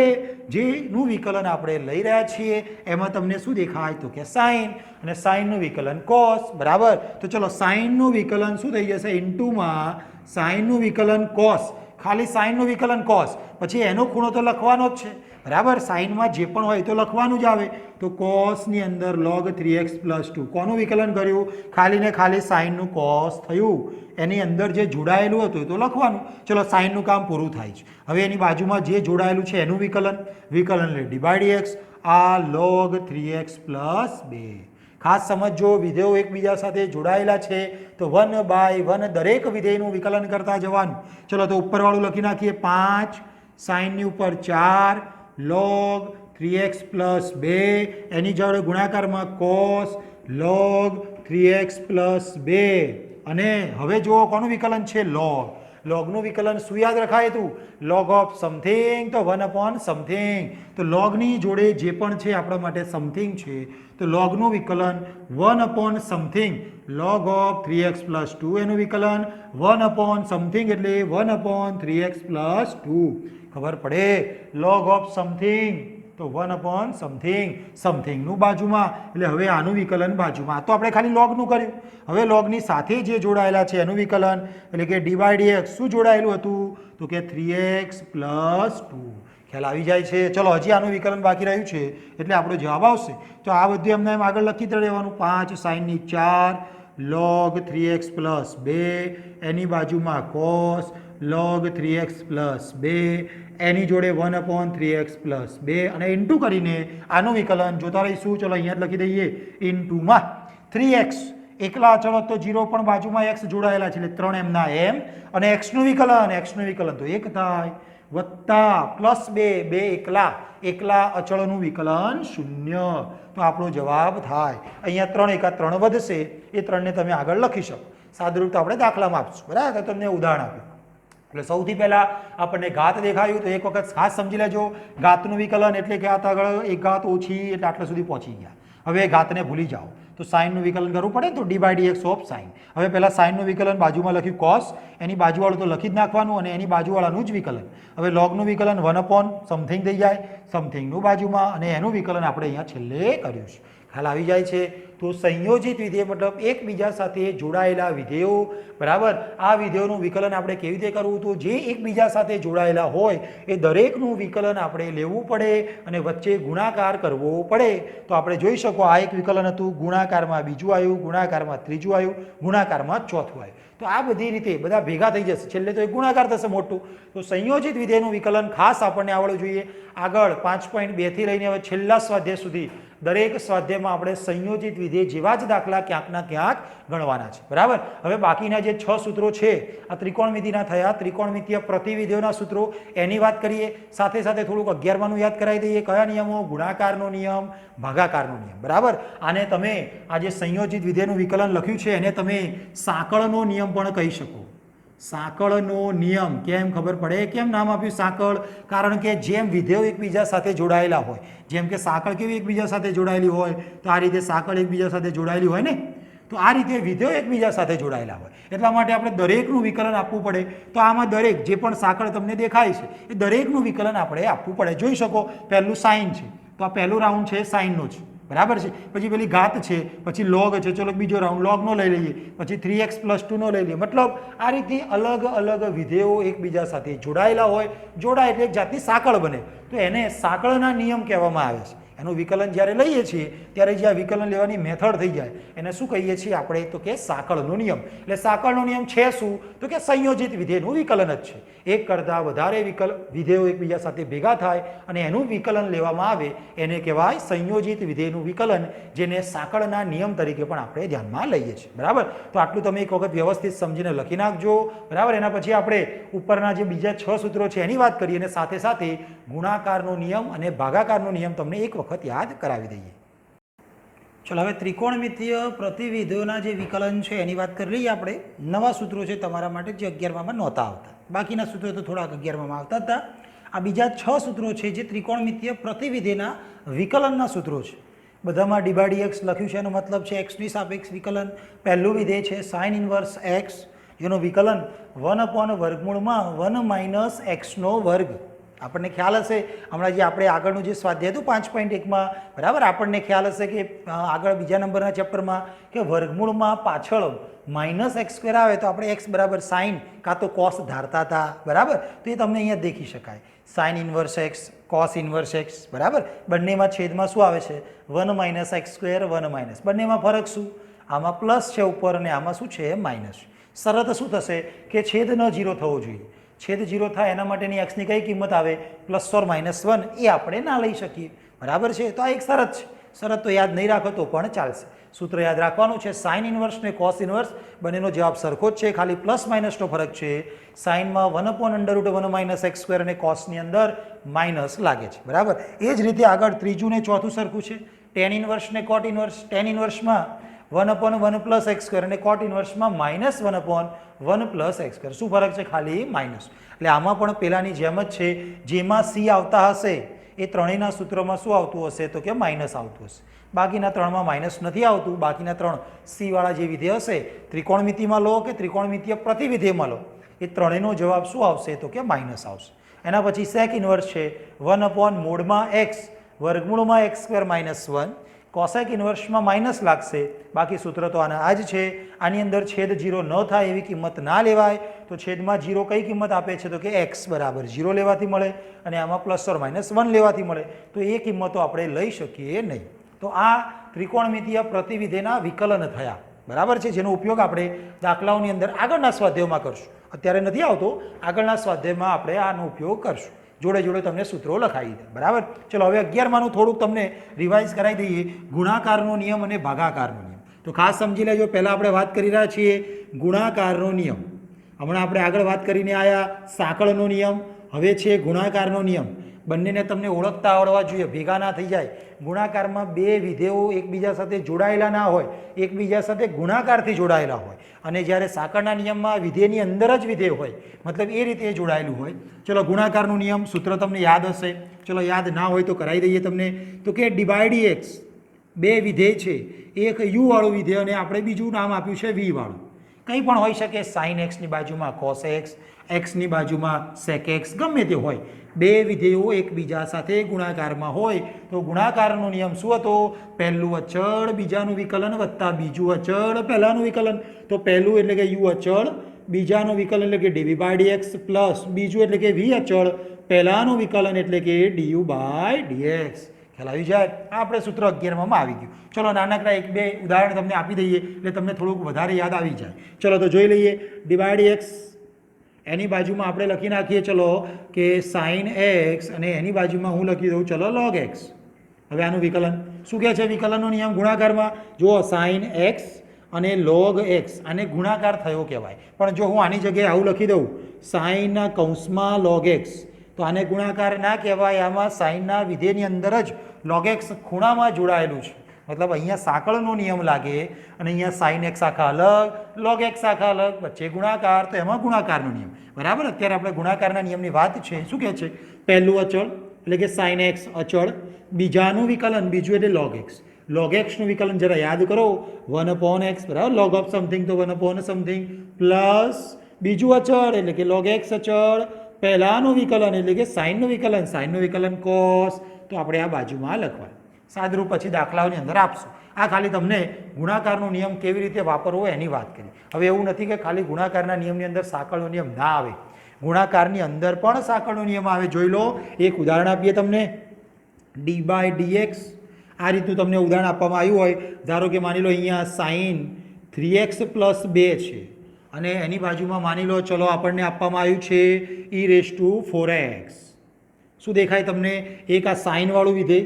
જેનું વિકલન આપણે લઈ રહ્યા છીએ એમાં તમને શું દેખાય તો કે સાઇન, અને સાઇનનું વિકલન કોસ, બરાબર. તો ચલો સાઇનનું વિકલન શું થઈ જશે, ઇન્ટુમાં સાઇનનું વિકલન કોસ, ખાલી સાઇનનું વિકલન કોસ, પછી એનો ખૂણો તો લખવાનો જ છે, બરાબર. સાઇનમાં જે પણ હોય તો લખવાનું જ આવે, તો કોસની અંદર log 3x + 2. કોનું વિકલન કર્યું, ખાલી ને ખાલી સાઇનનું કોસ થયું, એની અંદર જે જોડાયેલું હતું તો લખવાનું. ચલો સાઇનનું કામ પૂરું થાય છે. હવે એની બાજુમાં જે જોડાયેલું છે એનું વિકલન લે d/dx, આ log 3x + 2. ખાસ સમજો, વિધેયો એકબીજા સાથે જોડાયેલા છે તો 1/1 દરેક વિધેયનું વિકલન કરતા જવાનું. ચલો તો ઉપરવાળું લખી નાખીએ, 5 સાઇનની ઉપર 4 log 3x પ્લસ 2 એની જોડે ગુણાકારમાં cos log 3x પ્લસ 2 અને હવે જુઓ કોનું વિકલન છે લોગનું વિકલન શું યાદ રખાય તું log ઓફ સમથિંગ તો 1 સમથિંગ તો લોગની જોડે જે પણ છે આપણા માટે સમથિંગ છે તો લોગનું વિકલન 1 something log of 3x plus 2 એનું વિકલન 1 સમથિંગ એટલે 1 3x પ્લસ 2 ખબર પડે log ઓફ સમથિંગ તો 1 સમથિંગનું બાજુમાં એટલે હવે આનું વિકલન બાજુમાં તો આપણે ખાલી લોગનું કર્યું હવે લોગની સાથે જે જોડાયેલા છે એનું વિકલન એટલે કે d/dx શું જોડાયેલું હતું તો કે 3x પ્લસ 2 ખ્યાલ આવી જાય છે ચલો હજી આનું વિકલન બાકી રહ્યું છે એટલે આપણો જવાબ આવશે તો આ બધું એમને એમ આગળ લખી રહેવાનું 5 sin 4 log 3x પ્લસ 2 એની બાજુમાં cos log 3x પ્લસ 2 એની જોડે 1 3x પ્લસ 2 અને ઇન્ટુ કરીને આનું વિકલન જોતા રહીશું ચલો અહીંયા જ લખી દઈએ ઇન્ટુમાં 3x એકલા અચળ તો 0 પણ બાજુમાં x જોડાયેલા છે એટલે 3 એમના એમ અને xનું વિકલન તો 1 થાય વત્તા પ્લસ 2 એકલા અચળનું વિકલન 0 તો આપણો જવાબ થાય અહીંયા 3 એકા 3 વધશે એ 3ને તમે આગળ લખી શકો સાદુરૂપ તો આપણે દાખલામાં આપશું બરાબર તો તમને ઉદાહરણ આપ્યું એટલે સૌથી પહેલાં આપણને ઘાત દેખાયું તો એક વખત ખાસ સમજી લેજો ઘાતનું વિકલન એટલે કે આગળ એક ઘાત ઓછી એટલે આટલા સુધી પહોંચી ગયા હવે ઘાતને ભૂલી જાઓ તો સાઇનનું વિકલન કરવું પડે તો d/dx ઓફ સાઇન હવે પહેલાં સાઇનનું વિકલન બાજુમાં લખ્યું cos એની બાજુવાળું તો લખી જ નાખવાનું અને એની બાજુવાળાનું જ વિકલન હવે લોગનું વિકલન 1 સમથિંગ થઈ જાય સમથિંગનું બાજુમાં અને એનું વિકલન આપણે અહીંયા છેલ્લે કર્યું છે ખ્યાલ આવી જાય છે તો સંયોજિત વિધેય મતલબ એકબીજા સાથે જોડાયેલા વિધેયો બરાબર આ વિધેયોનું વિકલન આપણે કેવી રીતે કરવું તો જે એકબીજા સાથે જોડાયેલા હોય એ દરેકનું વિકલન આપણે લેવું પડે અને વચ્ચે ગુણાકાર કરવો પડે તો આપણે જોઈ શકો આ એક વિકલન હતું ગુણાકારમાં બીજું આવ્યું ગુણાકારમાં ત્રીજું આવ્યું ગુણાકારમાં ચોથું આવ્યું તો આ બધી રીતે બધા ભેગા થઈ જશે છેલ્લે તો એક ગુણાકાર થશે મોટું તો સંયોજિત વિધેયનું વિકલન ખાસ આપણને આવડવું જોઈએ આગળ 5.2 થી લઈને હવે છેલ્લા સ્વાધ્યાય સુધી દરેક સ્વાધ્યાયમાં આપણે સંયોજિત વિધેય જેવા જ દાખલા ક્યાંકના ક્યાંક ગણવાના છે બરાબર હવે બાકીના જે 6 સૂત્રો છે આ ત્રિકોણમિતિના થયા ત્રિકોણમિતિય પ્રતિવિધેયોના સૂત્રો એની વાત કરીએ સાથે સાથે થોડુંક 11માનું યાદ કરાવી દઈએ કયા નિયમો ગુણાકારનો નિયમ ભાગાકારનો નિયમ બરાબર આને તમે આ જે સંયોજિત વિધેયનું વિકલન લખ્યું છે એને તમે સાંકળનો નિયમ પણ કહી શકો સાંકળનો નિયમ કેમ ખબર પડે કેમ નામ આપ્યું સાંકળ કારણ કે જેમ વિધેયો એકબીજા સાથે જોડાયેલા હોય જેમ કે સાંકળ કેવી એકબીજા સાથે જોડાયેલી હોય તો આ રીતે સાંકળ એકબીજા સાથે જોડાયેલી હોય ને તો આ રીતે વિધેયો એકબીજા સાથે જોડાયેલા હોય એટલા માટે આપણે દરેકનું વિકલન આપવું પડે તો આમાં દરેક જે પણ સાંકળ તમને દેખાય છે એ દરેકનું વિકલન આપણે આપવું પડે જોઈ શકો પહેલું સાઇન છે તો આ પહેલું રાઉન્ડ છે સાઇનનો છે બરાબર છે પછી પેલી ઘાત છે પછી લોગ છે ચલો બીજો રાઉન્ડ લોગનો લઈ લઈએ પછી 3x પ્લસ 2નો લઈ લઈએ મતલબ આ રીતે અલગ અલગ વિધેયો એકબીજા સાથે જોડાયેલા હોય જોડાય એટલે એક જાતની સાંકળ બને તો એને સાંકળના નિયમ કહેવામાં આવે છે એનું વિકલન જ્યારે લઈએ છીએ ત્યારે જે આ વિકલન લેવાની મેથડ થઈ જાય એને શું કહીએ છીએ આપણે તો કે સાંકળનો નિયમ એટલે સાંકળનો નિયમ છે શું તો કે સંયોજિત વિધેયનું વિકલન જ છે એક કરતાં વધારે વિધેયો એકબીજા સાથે ભેગા થાય અને એનું વિકલન લેવામાં આવે એને કહેવાય સંયોજિત વિધેયનું વિકલન જેને સાંકળના નિયમ તરીકે પણ આપણે ધ્યાનમાં લઈએ છીએ બરાબર તો આટલું તમે એક વખત વ્યવસ્થિત સમજીને લખી નાખજો બરાબર એના પછી આપણે ઉપરના જે બીજા 6 સૂત્રો છે એની વાત કરીએ અને સાથે સાથે ગુણાકારનો નિયમ અને ભાગાકારનો નિયમ તમને એક વખત યાદ કરાવી દઈએ ચલો હવે ત્રિકોણમિતિય પ્રતિવિધેયોના જે વિકલન છે એની વાત કરી લઈએ આપણે નવા સૂત્રો છે તમારા માટે જે 11માં નહોતા આવતા બાકીના સૂત્રો તો થોડાક 11માં આવતા હતા આ બીજા 6 સૂત્રો છે જે ત્રિકોણમિતિય પ્રતિવિધેયના વિકલનના સૂત્રો છે બધામાં d/dx લખ્યું છે એનો મતલબ છે xની સાપેક્ષ વિકલન પહેલું વિધેય છે sin ઇન્વર્સ x જેનું વિકલન 1/વર્ગમૂળમાં 1 - x² આપણને ખ્યાલ હશે હમણાં જે આપણે આગળનું જે સ્વાધ્યાય હતું 5.1માં બરાબર આપણને ખ્યાલ હશે કે આગળ બીજા નંબરના ચેપ્ટરમાં કે વર્ગમૂળમાં પાછળ -x² આવે તો આપણે x બરાબર સાઇન કાં તો કોસ ધારતા હતા બરાબર તો એ તમને અહીંયા દેખી શકાય sine inverse x cos inverse x બરાબર બંનેમાં છેદમાં શું આવે છે 1 - x² 1 - બંનેમાં ફરક શું આમાં પ્લસ છે ઉપર અને આમાં શું છે માઇનસ શરત શું થશે કે છેદ ન 0 થવો જોઈએ છેદ 0 થાય એના માટેની x ની કઈ કિંમત આવે +or -1 એ આપણે ના લઈ શકીએ બરાબર છે તો આ એક શરત છે શરત તો યાદ નહીં રાખો તો પણ ચાલશે સૂત્ર યાદ રાખવાનું છે, સાઇન ઇન્વર્સ ને કોસ ઇન્વર્સ બંનેનો જવાબ સરખો જ છે, ખાલી પ્લસ માઇનસનો ફરક છે. સાઇનમાં 1/√1 માઇનસ એક્સ સ્ક્વેર અને કોસની અંદર માઇનસ લાગે છે. બરાબર. એ જ રીતે આગળ ત્રીજું ને ચોથું સરખું છે. ટેન ઇન્વર્સ ને કોટ ઇન્વર્સ. ટેન ઇન્વર્સમાં 1/1 પ્લસ એક્સ સ્ક્વેર અને કોટ ઇન્વર્સમાં -1/1 પ્લસ એક્સ સ્ક્વેર. શું ફરક છે? ખાલી માઇનસ. એટલે આમાં પણ પેલાની જેમ જ છે, જેમાં સી આવતા હશે એ ત્રણેયના સૂત્રમાં શું આવતું હશે? તો કે માઇનસ આવતું હશે. બાકીના ત્રણમાં માઇનસ નથી આવતું. બાકીના ત્રણ સી વાળા જે વિધેય હશે, ત્રિકોણમિતિમાં લો કે ત્રિકોણમિતિય પ્રતિવિધેયમાં લો, એ ત્રણેયનો જવાબ શું આવશે? તો કે માઇનસ આવશે. એના પછી સેક ઇન્વર્સ છે 1/(x) વર્ગમૂળમાં એક્સ સ્ક્વેર માઇનસ 1. કોસેક ઇન્વર્સમાં માઇનસ લાગશે. બાકી સૂત્ર તો આના આ જ છે. આની અંદર છેદ 0 ન થાય એવી કિંમત ના લેવાય. તો છેદમાં 0 કઈ કિંમત આપે છે? તો કે x બરાબર 0 લેવાથી મળે, અને આમાં +or-1 લેવાથી મળે. તો એ કિંમતો આપણે લઈ શકીએ નહીં. તો આ ત્રિકોણમિતિય પ્રતિવિધેયના વિકલન થયા. બરાબર છે, જેનો ઉપયોગ આપણે દાખલાઓની અંદર આગળના સ્વાધ્યાયોમાં કરશું. અત્યારે નથી આવતો, આગળના સ્વાધ્યાયમાં આપણે આનો ઉપયોગ કરશું. જોડે જોડે તમને સૂત્રો લખાવી દે. બરાબર. ચલો હવે 11માનું થોડુંક તમને રિવાઇઝ કરાવી દઈએ, ગુણાકારનો નિયમ અને ભાગાકારનો નિયમ. તો ખાસ સમજી લેજો, પહેલાં આપણે વાત કરી રહ્યા છીએ ગુણાકારનો નિયમ. હમણાં આપણે આગળ વાત કરીને આવ્યા સાંકળનો નિયમ, હવે છે ગુણાકારનો નિયમ. બંનેને તમને ઓળખતા આવડવા જોઈએ, ભેગા ના થઈ જાય. ગુણાકારમાં બે વિધેયો એકબીજા સાથે જોડાયેલા ના હોય, એકબીજા સાથે ગુણાકારથી જોડાયેલા હોય. અને જ્યારે સાંકળના નિયમમાં વિધેયની અંદર જ વિધેય હોય, મતલબ એ રીતે જોડાયેલું હોય. ચલો ગુણાકારનો નિયમ સૂત્ર તમને યાદ હશે. ચલો યાદ ના હોય તો કરાવી દઈએ તમને. તો કે ડીx, બે વિધેય છે, એક યુ વાળું વિધેય અને આપણે બીજું નામ આપ્યું છે વી વાળું. કંઈ પણ હોઈ શકે, સાઇન એક્સની બાજુમાં કોસ એક્સ, એક્સની બાજુમાં સેક એક્સ, ગમે તે હોય. બે વિધેયો એકબીજા સાથે ગુણાકારમાં હોય તો ગુણાકારનો નિયમ શું હતો? પહેલું અચળ બીજાનું વિકલન વત્તા બીજું અચળ પહેલાનું વિકલન. તો પહેલું એટલે કે યુ અચળ, બીજાનું વિકલન એટલે કે dv/dx પ્લસ બીજું એટલે કે વી અચળ, પહેલાનું વિકલન એટલે કે du/dx. ખ્યાલ આવી જાય? આ આપણે સૂત્ર 11માં આવી ગયું. ચલો નાનકડા એક બે ઉદાહરણ તમને આપી દઈએ એટલે તમને થોડુંક વધારે યાદ આવી જાય. ચલો તો જોઈ લઈએ. dv/dx એની બાજુમાં આપણે લખી નાખીએ ચલો કે સાઇન એક્સ, અને એની બાજુમાં હું લખી દઉં ચલો log x. હવે આનું વિકલન શું કહે છે? વિકલનનો નિયમ ગુણાકારમાં જુઓ, સાઇન એક્સ અને log x, આને ગુણાકાર થયો કહેવાય. પણ જો હું આની જગ્યાએ આવું લખી દઉં સાઇનના કૌંસમાં log x, તો આને ગુણાકાર ના કહેવાય. આમાં સાઇનના વિધેયની અંદર જ log x ખૂણામાં જોડાયેલું છે. મતલબ અહીંયા સાંકળનો નિયમ લાગે અને અહીંયા સાઇન એક્સ આખા અલગ, log x આખા અલગ, વચ્ચે ગુણાકાર, તો એમાં ગુણાકારનો નિયમ. બરાબર. અત્યારે આપણે ગુણાકારના નિયમની વાત છે. શું કહે છે? પહેલું અચળ એટલે કે સાઇન એક્સ અચળ, બીજાનું વિકલન બીજું એટલે log x. log x નું વિકલન જરા યાદ કરો, 1/x બરાબર, log of something તો 1/something પ્લસ બીજું અચળ એટલે કે log x અચળ, પહેલાનું વિકલન એટલે કે સાઇનનું વિકલન, સાઇનનું વિકલન કોસ. તો આપણે આ બાજુમાં લખવાનું. સાદરૂપ પછી દાખલાઓની અંદર આપશું. આ ખાલી તમને ગુણાકારનો નિયમ કેવી રીતે વાપરવો એની વાત કરી. હવે એવું નથી કે ખાલી ગુણાકારના નિયમની અંદર સાંકળનો નિયમ ના આવે, ગુણાકારની અંદર પણ સાંકળનો નિયમ આવે. જોઈ લો, એક ઉદાહરણ આપીએ તમને. d/dx આ રીતનું તમને ઉદાહરણ આપવામાં આવ્યું હોય. ધારો કે માની લો અહીંયા સાઇન 3x + 2 છે, અને એની બાજુમાં માની લો ચલો આપણને આપવામાં આવ્યું છે e4x. શું દેખાય તમને? એક આ સાઇન વાળું વિધેય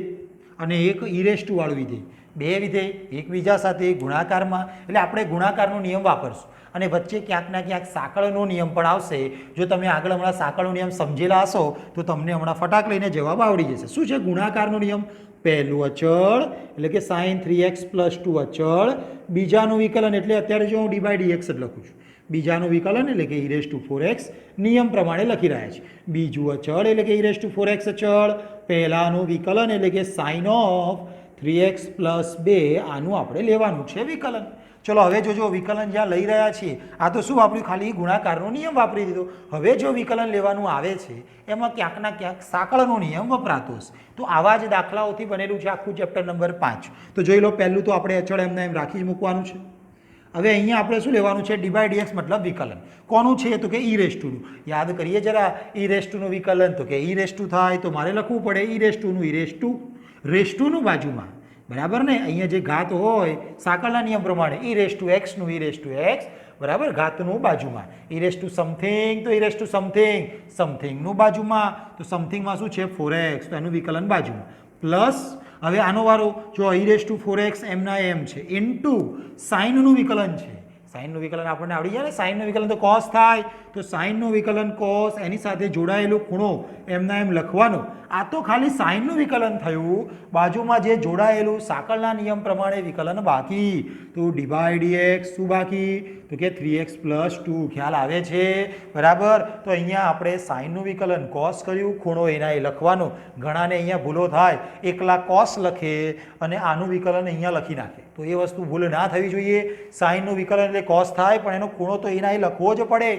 અને એક e વાળું વિધેય. બે વિધેય એકબીજા સાથે ગુણાકારમાં, એટલે આપણે ગુણાકારનો નિયમ વાપરશું. અને વચ્ચે ક્યાંક ના ક્યાંક સાંકળનો નિયમ પણ આવશે. જો તમે આગળ હમણાં સાંકળનો નિયમ સમજેલા હશો તો તમને હમણાં ફટાક લઈને જવાબ આવડી જશે. શું છે ગુણાકારનો નિયમ? પહેલું અચળ એટલે કે સાઇન 3x + 2 અચળ, બીજાનું વિકલન એટલે અત્યારે જો હું d/dx જ લખું છું, બીજાનું વિકલન એટલે કે e4x નિયમ પ્રમાણે લખી રહ્યા છે. બીજું અચળ એટલે કે e4x અચળ, પહેલાનું વિકલન એટલે કે સાઇન ઓફ 3x + 2, આનું આપણે લેવાનું છે વિકલન. ચલો હવે જોજો, વિકલન જ્યાં લઈ રહ્યા છીએ, આ તો શું વાપર્યું? ખાલી ગુણાકારનો નિયમ વાપરી દીધો. હવે જો વિકલન લેવાનું આવે છે એમાં ક્યાંક ના ક્યાંક સાંકળનો નિયમ વપરાતો હશે. તો આવા જ દાખલાઓથી બનેલું છે આખું ચેપ્ટર નંબર 5. તો જોઈ લો, પહેલું તો આપણે અચળ એમને એમ રાખી જ મૂકવાનું છે. હવે અહીંયા આપણે શું લેવાનું છે? d/dx મતલબ વિકલન. કોનું છે? તો કે e નું. યાદ કરીએ જરા, e નું વિકલન તો કે e થાય, તો મારે લખવું પડે e નું બાજુમાં. બરાબર ને? અહીંયા જે ઘાત હોય સાંકળના નિયમ પ્રમાણે e(x) નું e(x) બરાબર, ઘાતનું બાજુમાં. e(something) તો સમથિંગનું બાજુમાં. તો સમથિંગમાં શું છે? 4x, તો એનું વિકલન બાજુમાં. પ્લસ હવે આનો વારો જો e⁴x એમના એમ છે ઇન્ટુ સાઇનનું વિકલન છે. સાઇનનું વિકલન આપણને આવડી જાય ને. સાઇનનું વિકલન તો કોસ થાય, તો સાઇનનું વિકલન કોસ, એની સાથે જોડાયેલો ખૂણો એમના એમ લખવાનો. આ તો ખાલી સાઇનનું વિકલન થયું, બાજુમાં જે જોડાયેલું સાંકળના નિયમ પ્રમાણે વિકલન બાકી. તો dy/dx શું બાકી? તો કે 3x + 2. ખ્યાલ આવે છે? બરાબર. તો અહીંયા આપણે સાઇનનું વિકલન કોસ કર્યું, ખૂણો એના એ લખવાનો. ઘણાને અહીંયા ભૂલો થાય, એકલા કોસ લખે અને આનું વિકલન અહીંયા લખી નાખે. તો એ વસ્તુ ભૂલ ના થવી જોઈએ. સાઇનનું વિકલન એટલે કોસ થાય, પણ એનો ખૂણો તો એના એ લખવો જ પડે.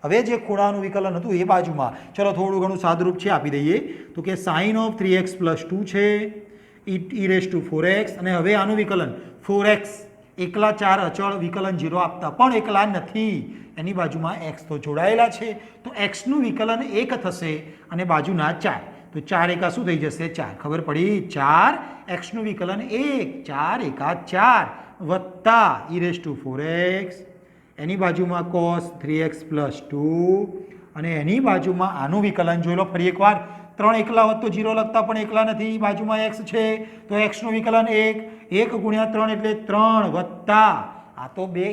હવે જે ખૂણાનું વિકલન હતું એ બાજુમાં ચલો થોડું ઘણું સાદુરૂપ છે આપી દઈએ. તો કે sin of 3x + 2 છે e⁴x, અને હવે આનું વિકલન 4x એકલા 4 અચળ વિકલન 0 આપતા પણ એકલા નથી, એની બાજુમાં x તો જોડાયેલા છે. તો x નું વિકલન 1 થશે અને બાજુના 4. તો 4 એકા શું થઈ જશે? 4. ખબર પડી? 4 x નું વિકલન 1, 4 એકા 4 વત્તા e⁴x, એની બાજુમાં cos 3x + 2, અને એની બાજુમાં આનું વિકલન જોઈ લો ફરી એકવાર. 3 એકલા હોત તો 0 લખતા પણ એકલા નથી, બાજુમાં x છે તો x નું વિકલન 1, 1 × 3 એટલે 3 વત્તા આ તો 2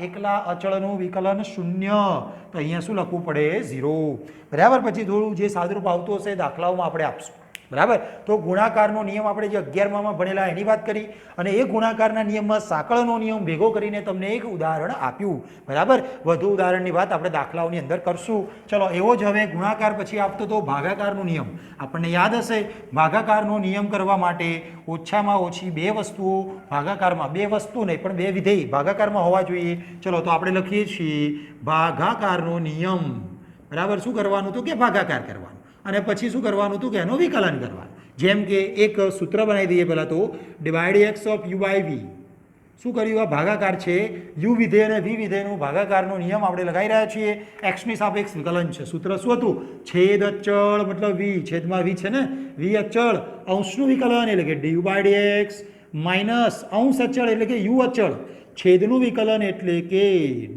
એકલા અચળનું વિકલન 0. તો અહીંયા શું લખવું પડે? 0. બરાબર. પછી થોડું જે સાદુરૂપ આવતું હશે દાખલાઓમાં આપણે આપશું. બરાબર. તો ગુણાકારનો નિયમ આપણે જે 11માં ભણેલા એની વાત કરી, અને એ ગુણાકારના નિયમમાં સાંકળનો નિયમ ભેગો કરીને તમને એક ઉદાહરણ આપ્યું. બરાબર. વધુ ઉદાહરણની વાત આપણે દાખલાઓની અંદર કરશું. ચલો એવો જ હવે ગુણાકાર પછી આપતો તો ભાગાકારનો નિયમ. આપણને યાદ હશે ભાગાકારનો નિયમ કરવા માટે ઓછામાં ઓછી 2 વસ્તુઓ ભાગાકારમાં, 2 વસ્તુ નહીં પણ 2 વિધેય ભાગાકારમાં હોવા જોઈએ. ચલો તો આપણે લખીએ છીએ ભાગાકારનો નિયમ. બરાબર. શું કરવાનું? તો કે ભાગાકાર કરવાનું, અને પછી શું કરવાનું હતું કે એનું વિકલન કરવાનું. જેમ કે એક સૂત્ર બનાવી દઈએ પહેલાં તો dy/dx of u/v. શું કર્યું? આ ભાગાકાર છે, u વિધેય અને v વિધેયનું ભાગાકારનો નિયમ આપણે લગાવી રહ્યા છીએ. x ની સાપેક્ષ વિકલન છે. સૂત્ર શું હતું? છેદ અચળ મતલબ v, છેદમાં v છે ને, v અચળ, અંશનું વિકલન એટલે કે du/dx માઇનસ અંશ અચળ એટલે કે u અચળ, છેદનું વિકલન એટલે કે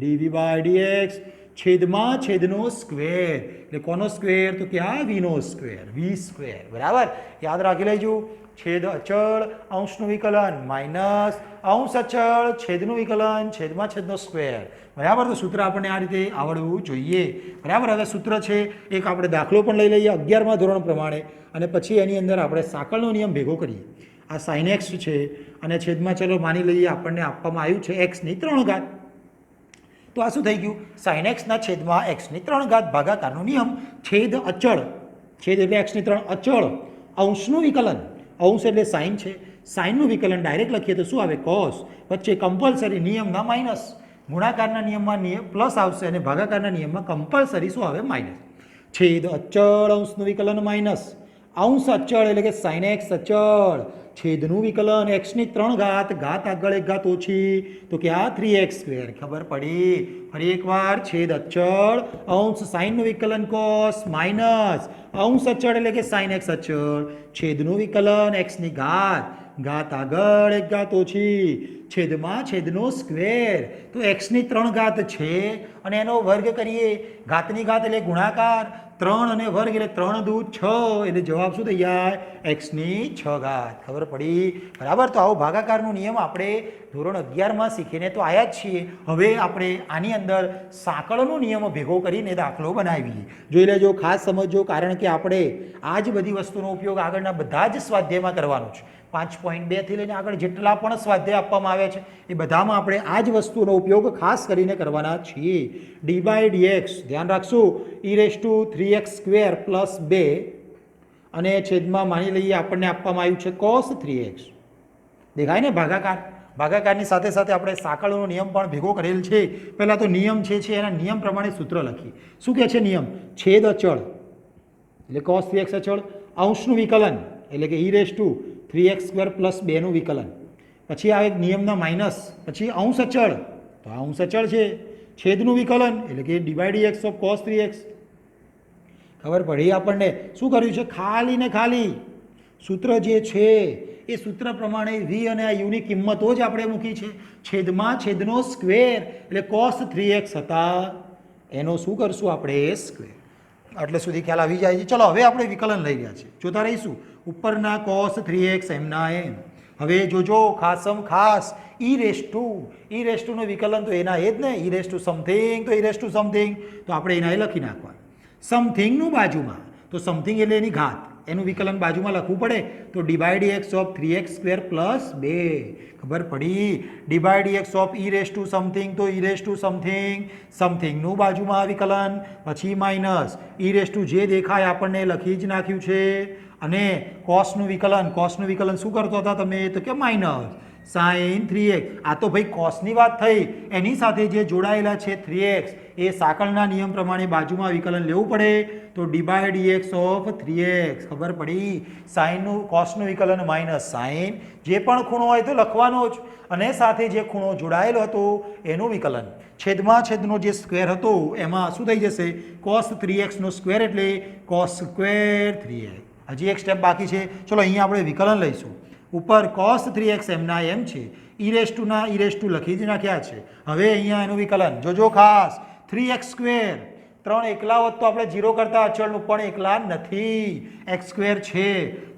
dv/dx છેદમાં છેદનો સ્ક્વેર. એટલે કોનો સ્ક્વેર? તો કે આ v નો સ્ક્વેર, v². બરાબર. યાદ રાખી લેજો. છેદ અચળ અંશનું વિકલન માઇનસ અંશ અચળ છેદનું વિકલન છેદમાં છેદનો સ્ક્વેર. બરાબર. તો સૂત્ર આપણને આ રીતે આવડવું જોઈએ. બરાબર. હવે સૂત્ર છે એક આપણે દાખલો પણ લઈ લઈએ 11મા ધોરણ પ્રમાણે, અને પછી એની અંદર આપણે સાંકળનો નિયમ ભેગો કરીએ. આ sin x છે અને છેદમાં ચલો માની લઈએ આપણને આપવામાં આવ્યું છે x ની 3 ઘાત. તો આ શું થઈ ગયું? sin x ના છેદમાં x ની 3 ઘાત ભાગાકારનો નિયમ. છેદ અચળ, છેદ એટલે x ની 3 અચળ, અંશનું વિકલન, અંશ એટલે સાઇન છે, સાઇનનું વિકલન ડાયરેક્ટ લખીએ તો શું આવે? કોસ. વચ્ચે કમ્પલસરી નિયમના માઇનસ. ગુણાકારના નિયમમાં પ્લસ આવશે અને ભાગાકારના નિયમમાં કમ્પલસરી શું આવે? માઇનસ. છેદ અચળ અંશનું વિકલન માઇનસ અંશ અચળ એટલે કે sin x અચળ, છેદનું વિકલન x ની 3 ઘાત, ઘાત આગળ એક ઘાત ઓછી તો કે આ 3x². ખબર પડી? ફરી એકવાર. છેદ અચળ અંશ સાઇનનું વિકલન કોસ માઇનસ અંશ અચળ એટલે કે sin x અચળ, છેદનું વિકલન x ની ઘાત, ઘાત આગળ એક ઘાત ઓછી છેદમાં છેદનો સ્ક્વેર. તો x ની 3 ઘાત છે અને એનો વર્ગ કરીએ. ઘાતની ઘાત એટલે ગુણાકાર, 3 અને વર્ગ એટલે 3 દુ 6, એટલે જવાબ શું થઈ જાય? x ની 6 ઘાત. ખબર પડી? બરાબર. તો આવો ભાગાકારનો નિયમ આપણે ધોરણ 11માં શીખીને તો આવ્યા જ છીએ. હવે આપણે આની અંદર સાંકળનો નિયમ ભેગો કરીને દાખલો બનાવીએ. જોઈ લેજો, ખાસ સમજજો, કારણ કે આપણે આ જ બધી વસ્તુનો ઉપયોગ આગળના બધા જ સ્વાધ્યાયમાં કરવાનો છે. 5.2 થી લઈને આગળ જેટલા પણ સ્વાધ્યાય આપવામાં આવ્યા છે એ બધામાં આપણે આ જ વસ્તુનો ઉપયોગ ખાસ કરીને કરવાના છીએ. dy/dx ધ્યાન રાખશું e⁴x² + 2, અને છેદમાં માની લઈએ આપણને આપવામાં આવ્યું છે cos 3x. દેખાય ને ભાગાકાર? ભાગાકારની સાથે સાથે આપણે સાંકળનો નિયમ પણ ભેગો કરેલ છે. પહેલાં તો નિયમ છે એના નિયમ પ્રમાણે સૂત્ર લખીએ. શું કહે છે નિયમ? છેદ અચળ એટલે cos 3x અચળ, અંશનું વિકલન એટલે કે e⁴x² + 2 નું વિકલન, પછી આવે નિયમના માઇનસ, પછી અંશ અચળ તો આ અંશ અચળ છે, છેદનું વિકલન એટલે કે dy/dx of cos 3x. ખબર પડી આપણને? શું કર્યું છે? ખાલી ને ખાલી સૂત્ર જે છે એ સૂત્ર પ્રમાણે v અને આ યુની કિંમતો જ આપણે મૂકી છે. છેદમાં છેદનો સ્ક્વેર એટલે cos 3x હતા, એનો શું કરશું આપણે? સ્ક્વેર. એટલે સુધી ખ્યાલ આવી જાય છે. ચલો હવે આપણે વિકલન લઈ ગયા છે, જોતા રહીશું. ઉપરના કોસ 3x એમના એમ. હવે જોજો ખાસમ ખાસ ઈ રેસ ટુ નું વિકલન તો એના એ જ ને, ઈ રેસ ટુ સમથિંગ તો ઈ રેસ ટુ સમથિંગ તો આપણે એના એ લખી નાખવાનું. સમથિંગનું બાજુમાં તો સમથિંગ એટલે એની ઘાત, એનું વિકલન બાજુમાં લખવું પડે તો ddx ઓફ 3x² પ્લસ 2. ખબર પડી? ddx of E raise to something તો ઈ રેસ ટુ સમથિંગ, સમથિંગનું બાજુમાં વિકલન, પછી માઇનસ ઈ રેસ ટુ જે દેખાય આપણને લખી જ નાખ્યું છે, અને કોસનું વિકલન શું કરતો હતા તમે? તો કે માઇનસ sin 3x. આ તો ભાઈ કોસની વાત થઈ, એની સાથે જે જોડાયેલા છે 3x એ સાંકળના નિયમ પ્રમાણે બાજુમાં વિકલન લેવું પડે તો ddx ઓફ 3x. ખબર પડી? સાઇનનું કોસનું વિકલન માઇનસ સાઇન, જે પણ ખૂણો હોય તો લખવાનો જ, અને સાથે જે ખૂણો જોડાયેલો હતો એનું વિકલન. છેદનો જે સ્ક્વેર હતો એમાં શું થઈ જશે? cos 3x નો સ્ક્વેર એટલે cos સ્ક્વેર 3x. હજી એક સ્ટેપ બાકી છે, ચલો અહીંયા આપણે વિકલન લઈશું. ઉપર cos 3x એમના એમ છે, ઈ રેસ ટુ લખી જ નાખ્યા છે. હવે અહીંયા એનું વિકલન જોજો ખાસ, 3x², 3 એકલા હોત તો આપણે 0 કરતા અચળનું, પણ એકલા નથી, x² છે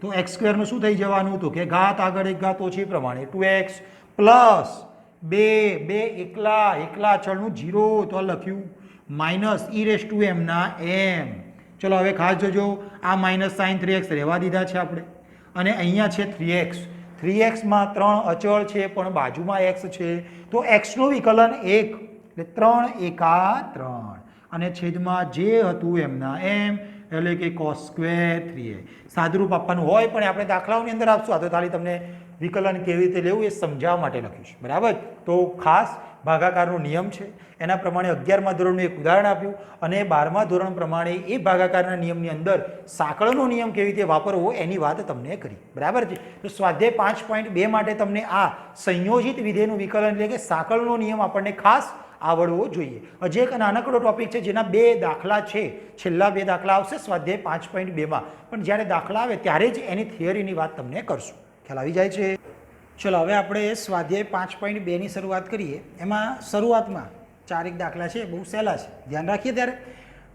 તો x² નું શું થઈ જવાનું? તો કે ઘાત આગળ એક ઘાત ઓછી પ્રમાણે 2x પ્લસ 2 એકલા અચળનું 0 તો લખ્યું, માઇનસ ઈ રેસ ટુ એમના એમ. ચલો હવે ખાસ જોજો, આ માઇનસ સાઇન 3x રહેવા દીધા છે આપણે, અને અહીંયા છે 3x માં 3 અચળ છે પણ બાજુમાં x છે તો x નું વિકલન 1 એટલે 3 એકા 3, અને છેદમાં જે હતું એમના એમ એટલે કે cos સ્ક્વેર 3x. સાદુરૂપ આપવાનું હોય પણ આપણે દાખલાઓની અંદર આપશું, આ તો ખાલી તમને વિકલન કેવી રીતે લેવું એ સમજાવવા માટે લખ્યું છે, બરાબર? તો ખાસ ભાગાકારનો નિયમ છે, એના પ્રમાણે 11મા ધોરણનું એક ઉદાહરણ આપ્યું, અને 12મા ધોરણ પ્રમાણે એ ભાગાકારના નિયમની અંદર સાંકળનો નિયમ કેવી રીતે વાપરવો એની વાત તમને કરી, બરાબર છે? તો સ્વાધ્યાય 5.2 માટે તમને આ સંયોજિત વિધેયનું વિકલન એટલે કે સાંકળનો નિયમ આપણને ખાસ આવડવો જોઈએ. હજી એક નાનકડો ટોપિક છે જેના 2 દાખલા છે, છેલ્લા 2 દાખલા આવશે સ્વાધ્યાય 5.2માં, પણ જ્યારે દાખલા આવે ત્યારે જ એની થિયરીની વાત તમને કરશું. ખ્યાલ આવી જાય છે? ચલો હવે આપણે સ્વાધ્યાય 5.2ની શરૂઆત કરીએ. એમાં શરૂઆતમાં 4 દાખલા છે, બહુ સહેલા છે, ધ્યાન રાખીએ. ત્યારે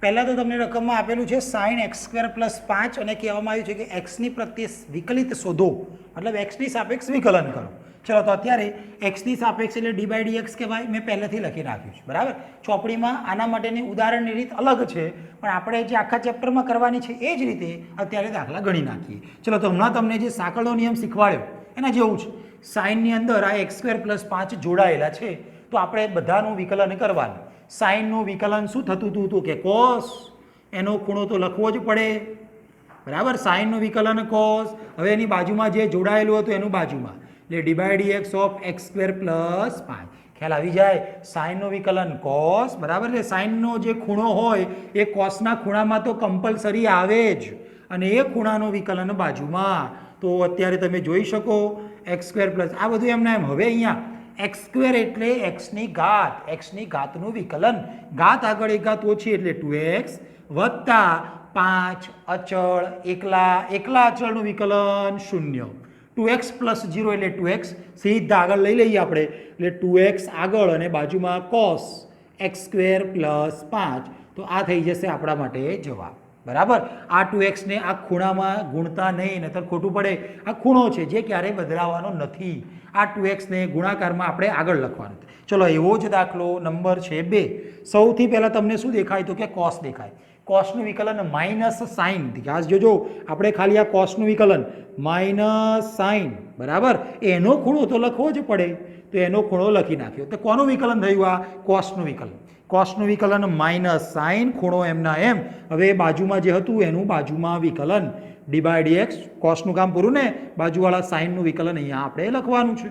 પહેલાં તો તમને રકમમાં આપેલું છે sin x² પ્લસ 5, અને કહેવામાં આવ્યું છે કે એક્સની પ્રત્યે વિકલિત શોધો, મતલબ એક્સની સાપેક્ષ વિકલન કરો. ચલો તો અત્યારે એક્સની સાપેક્ષ એટલે ddx કહેવાય, મેં પહેલેથી લખી નાખ્યું છે, બરાબર? ચોપડીમાં આના માટેની ઉદાહરણની રીત અલગ છે, પણ આપણે જે આખા ચેપ્ટરમાં કરવાની છે એ જ રીતે અત્યારે દાખલા ગણી નાખીએ. ચલો તો હમણાં તમને જે સાંકળનો નિયમ શીખવાડ્યો એના જેવું છે. સાઇનની અંદર આ x² પ્લસ 5 જોડાયેલા છે તો આપણે બધાનું વિકલન કરવાનું. સાઇનનું વિકલન શું થતું હતું? તો કે cos, એનો ખૂણો તો લખવો જ પડે, બરાબર? સાઇનનું વિકલન cos, હવે એની બાજુમાં જે જોડાયેલું હતું એનું બાજુમાં એટલે ddx ઓફ x² પ્લસ 5. ખ્યાલ આવી જાય? સાઇનનું વિકલન cos, બરાબર? એટલે સાઇનનો જે ખૂણો હોય એ કોસના ખૂણામાં તો કમ્પલસરી આવે જ, અને એ ખૂણાનું વિકલન બાજુમાં. તો અત્યારે તમે જોઈ શકો x² પ્લસ આ બધું એમના એમ. હવે અહીંયા x² એટલે xની ઘાતનું વિકલન, ઘાત આગળ એક ઘાત ઓછી એટલે 2x વત્તા 5 અચળ એકલા અચળનું વિકલન 0. 2x પ્લસ 0 એટલે 2x, સીધા આગળ લઈ લઈએ આપણે એટલે 2x આગળ અને બાજુમાં cos x² પ્લસ 5, તો આ થઈ જશે આપણા માટે જવાબ, બરાબર? આ 2x ને આ ખૂણામાં ગુણતા નહીં, નહીંતર ખોટું પડે. આ ખૂણો છે જે ક્યારેય બદલાવાનો નથી, આ 2x ને ગુણાકારમાં આપણે આગળ લખવાનું. ચલો એવો જ દાખલો નંબર છે 2. સૌથી પહેલાં તમને શું દેખાય? તો કે cos દેખાય. કોસનું વિકલન માઇનસ સાઇન, ખાસ જોજો આપણે ખાલી આ કોસનું વિકલન માઇનસ સાઇન, બરાબર? એનો ખૂણો તો લખવો જ પડે, તો એનો ખૂણો લખી નાખ્યો. તો કોનું વિકલન થયું? આ કોસનું વિકલન માઇનસ સાઇન, ખૂણો એમના એમ. હવે બાજુમાં જે હતું એનું બાજુમાં વિકલન ddx, કોસનું કામ પૂરું ને, બાજુવાળા સાઇનનું વિકલન અહીંયા આપણે લખવાનું છે.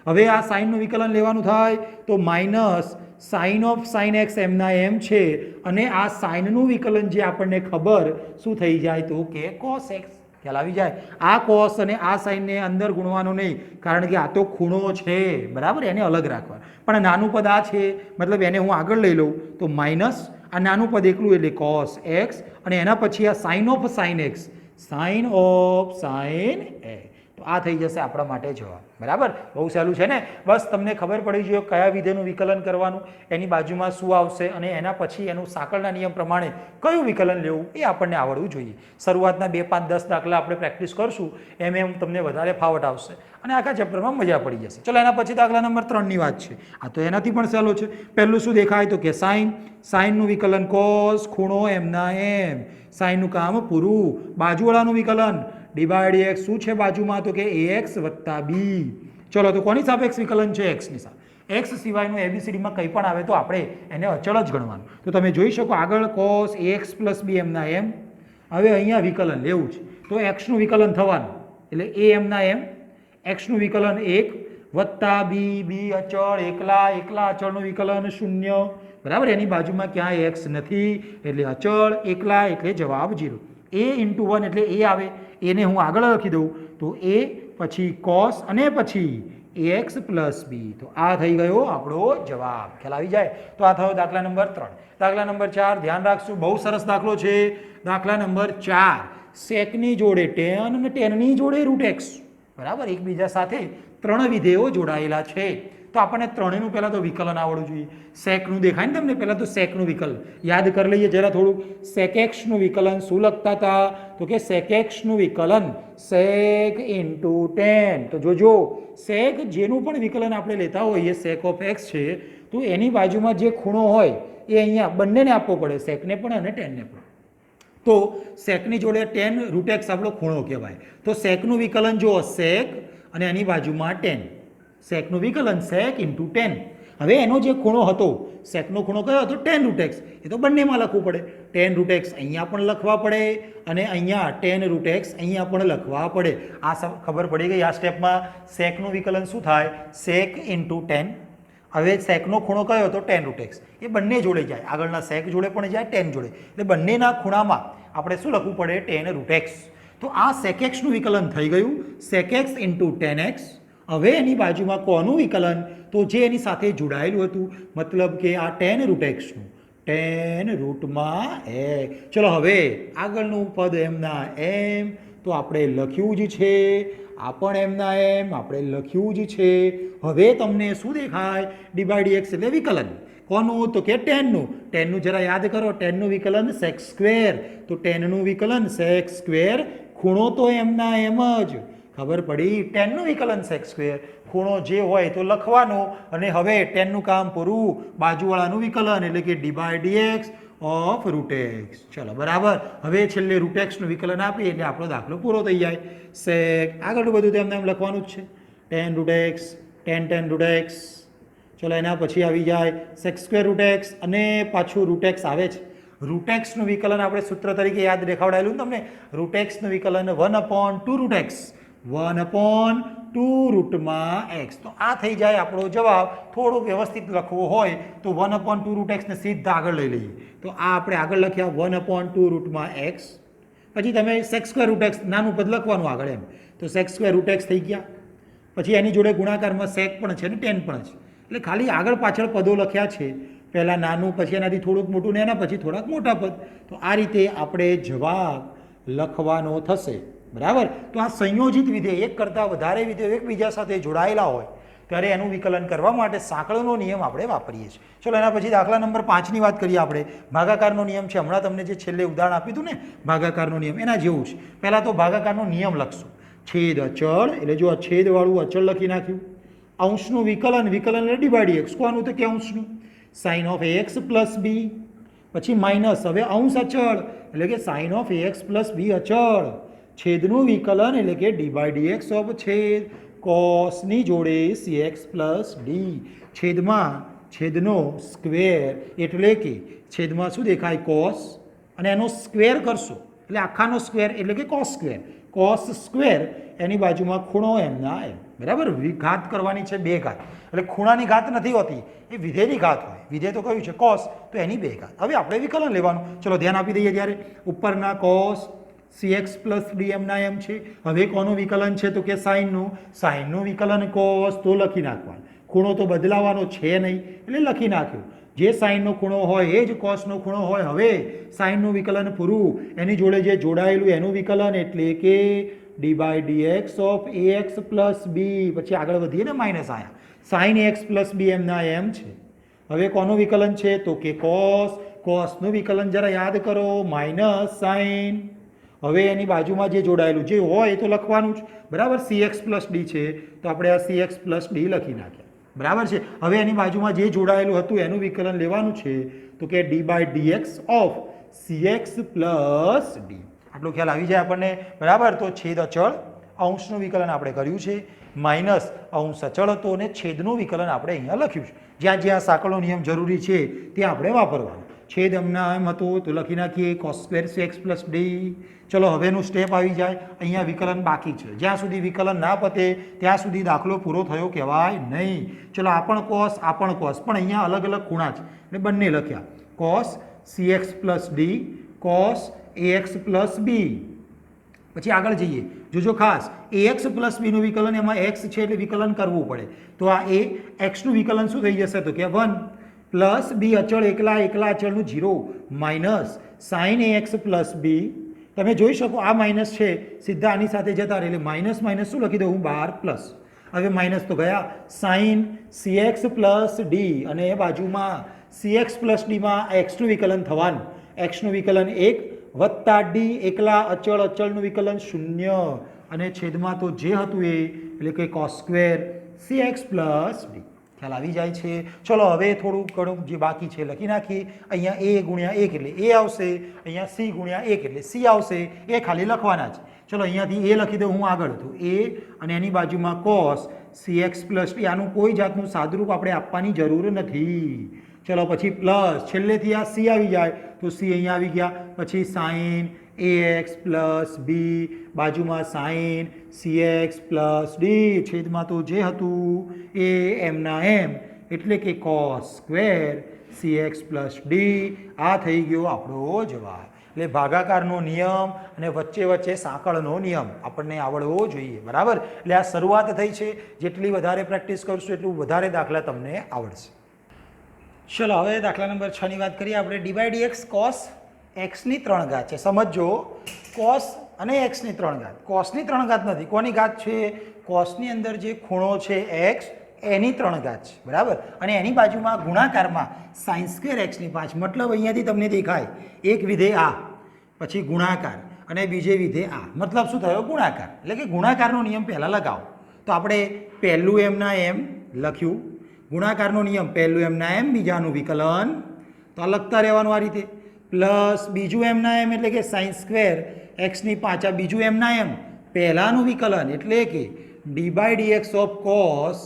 હવે આ સાઇનનું વિકલન લેવાનું થાય તો minus sign of sine x એમના એમ છે, અને આ સાઇનનું વિકલન જે આપણને ખબર શું થઈ જાય? તો કે cos x. ખ્યાલ આવી જાય? આ cos અને આ સાઇનને અંદર ગુણવાનું નહીં, કારણ કે આ તો ખૂણો છે, બરાબર? એને અલગ રાખવા. પણ નાનું પદ આ છે, મતલબ એને હું આગળ લઈ લઉં તો માઇનસ આ નાનું પદ એકલું એટલે cos x, અને એના પછી આ sine of sine x, sine of sine x. તો આ થઈ જશે આપણા માટે જવાબ. બરાબર, બહુ સહેલું છે ને. બસ તમને ખબર પડી જોઈએ કયા વિધેયનું વિકલન કરવાનું, એની બાજુમાં શું આવશે અને એના પછી એનું સાંકળના નિયમ પ્રમાણે કયું વિકલન લેવું એ આપણને આવડવું જોઈએ. શરૂઆતના 2, 5, 10 દાખલા આપણે પ્રેક્ટિસ કરશું એમ તમને વધારે ફાવટ આવશે અને આખા ચેપ્ટરમાં મજા પડી જશે. ચલો એના પછી દાખલા નંબર 3ની વાત છે. આ તો એનાથી પણ સહેલો છે. પહેલું શું દેખાય તો કે સાઈનનું વિકલન કોસ ખૂણો એમના એમ. સાઈનનું કામ પૂરું. બાજુવાળાનું વિકલન ડી/dx શું છે બાજુમાં તો કે ax + b. ચલો તો કોની સાપેક્ષ વિકલન છે? એક્સની સાપેક્ષ. એક્સ સિવાયનું એબીસીડીમાં કંઈ પણ આવે તો આપણે એને અચળ જ ગણવાનું. તો તમે જોઈ શકો આગળ cos ax + b એમના એમ. હવે અહીંયા વિકલન લેવું છે તો એક્સનું વિકલન થવાનું એટલે a એમના એમ. એક્સનું વિકલન 1 + b અચળ એકલા અચળનું વિકલન 0. બરાબર, એની બાજુમાં ક્યાંય એક્સ નથી એટલે અચળ એકલા એટલે જવાબ 0. a × 1 એટલે a આવે, એને હું આગળ લખી દઉં તો a પછી cos અને પછી ax + b. તો આ થઈ ગયો આપણો જવાબ. ખ્યાલ આવી જાય? તો આ થયો દાખલા નંબર 3. દાખલા નંબર 4 ધ્યાન રાખશું, બહુ સરસ દાખલો છે. દાખલા નંબર 4 સેકની જોડે tan અને tanની જોડે √x. બરાબર, એકબીજા સાથે 3 વિધેયો જોડાયેલા છે. તો આપણને ત્રણેયનું પહેલાં તો વિકલન આવડવું જોઈએ. સેકનું દેખાય ને તમને? પહેલાં તો સેકનું વિકલન યાદ કરી લઈએ જરા થોડું. sec x નું વિકલન શું લખતા હતા તો કે sec x નું વિકલન sec × tan. તો જોજો sec જેનું પણ વિકલન આપણે લેતા હોઈએ sec of x છે તો એની બાજુમાં જે ખૂણો હોય એ અહીંયા બંનેને આપવો પડે, secને પણ અને tanને પણ. તો secની જોડે tan √x આપણો ખૂણો કહેવાય. તો secનું વિકલન જુઓ sec અને એની બાજુમાં tan. સેકનું વિકલન sec × tan. હવે એનો જે ખૂણો હતો સેકનો ખૂણો કયો હતો? tan √x. એ તો બંનેમાં લખવું પડે. tan √x અહીંયા પણ લખવા પડે અને અહીંયા tan √x અહીંયા પણ લખવા પડે. આ ખબર પડી ગઈ આ સ્ટેપમાં. સેકનું વિકલન શું થાય? sec × tan. હવે સેકનો ખૂણો કયો હતો? tan √x. એ બંને જોડે જાય, આગળના sec જોડે પણ જાય, tan જોડે. એટલે બંનેના ખૂણામાં આપણે શું લખવું પડે? tan √x. તો આ sec x નું વિકલન થઈ ગયું sec x × tan x. હવે એની બાજુમાં કોનું વિકલન? તો જે એની સાથે જોડાયેલું હતું, મતલબ કે આ tan √x નું tan √x. ચલો હવે આગળનું પદ એમના એમ તો આપણે લખ્યું જ છે, આ પણ એમના એમ આપણે લખ્યું જ છે. હવે તમને શું દેખાય? ડી/dx એટલે વિકલન કોનું તો કે tanનું. tanનું જરા યાદ કરો, tanનું વિકલન sec². તો tanનું વિકલન sec². ખૂણો તો એમના એમ જ. ખબર પડી? tanનું વિકલન sec². ખૂણો જે હોય તો લખવાનો અને હવે tanનું કામ પૂરું. બાજુવાળાનું વિકલન એટલે કે ડી/dx of √x. ચલો બરાબર. હવે છેલ્લે √x નું વિકલન આપીએ એટલે આપણો દાખલો પૂરો થઈ જાય. sec આગળનું બધું તો એમને એમ લખવાનું જ છે. tan √x tan √x. ચલો એના પછી આવી જાય sec² √x અને પાછું √x આવે છે. √x નું વિકલન આપણે સૂત્ર તરીકે યાદ દેખાવડાયેલું ને તમને. √x નું વિકલન 1/2 √x. 1/2 √x. તો આ થઈ જાય આપણો જવાબ. થોડું વ્યવસ્થિત લખવું હોય તો 1/2 √x ને સીધા આગળ લઈ લઈએ. તો આ આપણે આગળ લખ્યા 1/2 √x. પછી તમે sec² √x નાનું પદ લખવાનું આગળ એમ. તો sec² √x થઈ ગયા. પછી એની જોડે ગુણાકારમાં sec પણ છે ને tan પણ છે. એટલે ખાલી આગળ પાછળ પદો લખ્યા છે. પહેલાં નાનું, પછી એનાથી થોડુંક મોટું ને એના પછી થોડાક મોટા પદ. તો આ રીતે આપણે જવાબ લખવાનો થશે. બરાબર. તો આ સંયોજિત વિધેય, એક કરતાં વધારે વિધેયો એકબીજા સાથે જોડાયેલા હોય ત્યારે એનું વિકલન કરવા માટે સાંકળનો નિયમ આપણે વાપરીએ છીએ. ચલો એના પછી દાખલા નંબર 5ની વાત કરીએ આપણે. ભાગાકારનો નિયમ છે. હમણાં તમને જે છેલ્લે ઉદાહરણ આપ્યું હતું ને ભાગાકારનો નિયમ, એના જેવું છે. પહેલાં તો ભાગાકારનો નિયમ લખશું. છેદ અચળ એટલે જો આ છેદવાળું અચળ લખી નાખ્યું. અંશનું વિકલન એટલે ડી/dx. કોનું તો કે અંશનું. sin of ax + b. પછી માઇનસ, હવે અંશ અચળ એટલે કે sin of ax + b અચળ. છેદનું વિકલન એટલે કે ડી/dx of છેદ. કોસની જોડે cx + d. છેદમાં છેદનો સ્ક્વેર એટલે કે છેદમાં શું દેખાય? cos અને એનો સ્ક્વેર કરશો એટલે આખાનો સ્ક્વેર એટલે કે cos². cos² એની બાજુમાં ખૂણો એમના એમ. બરાબર. ઘાત કરવાની છે 2 ઘાત. એટલે ખૂણાની ઘાત નથી હોતી, એ વિધેયની ઘાત હોય. વિધેય તો કયું છે? cos. તો એની 2 ઘાત. હવે આપણે વિકલન લેવાનું. ચલો ધ્યાન આપી દઈએ ત્યારે. ઉપરના cos cx + d એમના એમ છે. હવે કોનું વિકલન છે તો કે સાઇનનું. સાઇનનું વિકલન cos તો લખી નાખવાનું. ખૂણો તો બદલાવાનો છે નહીં એટલે લખી નાખ્યું. જે સાઇનનો ખૂણો હોય એ જ કોસનો ખૂણો હોય. હવે સાઇનનું વિકલન પૂરું. એની જોડે જે જોડાયેલું એનું વિકલન એટલે કે d by d x of a x plus b, પછી આગળ વધીએ ને માઇનસ આયા, સાઇન એક્સ પ્લસ બી એમના એમ છે. હવે કોનું વિકલન છે તો કે કોસ, કોસનું વિકલન જરા યાદ કરો, માઇનસ સાઇન. હવે એની બાજુમાં જે જોડાયેલું જે હોય એ તો લખવાનું જ, બરાબર. સી એક્સ પ્લસ ડી છે તો આપણે આ સી એક્સ પ્લસ ડી લખી નાખ્યા, બરાબર છે. હવે એની બાજુમાં જે જોડાયેલું હતું એનું વિકલન લેવાનું છે તો કે d by d x of c x plus d. આટલો ખ્યાલ આવી જાય આપણને, બરાબર. તો છેદ અચળ અંશનું વિકલન આપણે કર્યું છે, માઇનસ અંશ અચળ હતો અને છેદનું વિકલન આપણે અહીંયા લખ્યું છે. જ્યાં જ્યાં સાંકળનો નિયમ જરૂરી છે ત્યાં આપણે વાપરવાનો. છેદ એમના એમ હતું તો લખી નાખીએ cos square C x plus D. ચલો હવેનું સ્ટેપ આવી જાય, અહીંયા વિકલન બાકી છે. જ્યાં સુધી વિકલન ના પતે ત્યાં સુધી દાખલો પૂરો થયો કહેવાય નહીં. ચલો આ પણ કોસ, આ પણ કોસ, પણ અહીંયા અલગ અલગ ખૂણા છે એટલે બંને લખ્યા, cos c x plus d, cos a x plus b. પછી આગળ જઈએ, જોજો ખાસ, એ એક્સ પ્લસ બીનું વિકલન, એમાં એક્સ છે એટલે વિકલન કરવું પડે. તો આ એ એક્સનું વિકલન શું થઈ જશે તો કે 1 પ્લસ બી અચળ એકલા એકલા અચળનું 0 minus sine a x plus b. તમે જોઈ શકો આ માઇનસ છે સીધા આની સાથે જતા રહે એટલે માઇનસ માઇનસ શું લખી દઉં હું 12 પ્લસ. હવે માઇનસ તો ગયા, sign C x plus D અને એ બાજુમાં સી એક્સ પ્લસ ડીમાં એક્સનું વિકલન થવાનું, એક્સનું વિકલન 1 વત્તા ડી એકલા અચળ અચળનું વિકલન 0 અને છેદમાં તો જે હતું એ એટલે કે cos square C x plus D. ખ્યાલ આવી જાય છે. ચલો હવે થોડું ઘણું જે બાકી છે લખી નાખીએ. અહીંયા એ ગુણ્યા 1 એટલે એ આવશે, અહીંયા સી ગુણ્યા 1 એટલે સી આવશે, એ ખાલી લખવાના છે. ચલો અહીંયાથી એ લખી દઉં હું આગળ, તો એ અને એની બાજુમાં cos c x plus D. આનું કોઈ જાતનું સાદુરૂપ આપણે આપવાની જરૂર નથી. ચલો પછી પ્લસ છેલ્લેથી આ સી આવી જાય તો સી અહીંયા આવી ગયા, પછી સાઇન એ એક્સ પ્લસ બી, બાજુમાં sign C x plus D, છેદમાં તો જે હતું એ એમના એમ એટલે કે cos square C x plus D. આ થઈ ગયો આપણો જવાબ. એટલે ભાગાકારનો નિયમ અને વચ્ચે વચ્ચે સાંકળનો નિયમ આપણને આવડવો જોઈએ, બરાબર. એટલે આ શરૂઆત થઈ છે, જેટલી વધારે પ્રેક્ટિસ કરશું એટલું વધારે દાખલા તમને આવડશે. ચલો હવે દાખલા નંબર 6 ની વાત કરીએ આપણે. D by d x cos એક્સની 3 ઘાત છે. સમજો, કોસ અને એક્સની 3 ઘાત. કોસની 3 ઘાત નથી, કોની ઘાત છે? કોસની અંદર જે ખૂણો છે એક્સ એની 3 ઘાત છે, બરાબર. અને એની બાજુમાં ગુણાકારમાં સાઇન સ્ક્વેર એક્સની 5. મતલબ અહીંયાથી તમને દેખાય એક વિધેય આ, પછી ગુણાકાર અને બીજે વિધેય આ. મતલબ શું થયો? ગુણાકાર. એટલે કે ગુણાકારનો નિયમ પહેલાં લગાવો. તો આપણે પહેલું એમના એમ લખ્યું, ગુણાકારનો નિયમ પહેલું એમના એમ, બીજાનું વિકલન તો આ લખતા રહેવાનું આ રીતે, પ્લસ બીજું એમના એમ એટલે કે સાઇન સ્ક્વેર એક્સની 5. આ બીજું એમના એમ, પહેલાંનું વિકલન એટલે કે d by d x of cos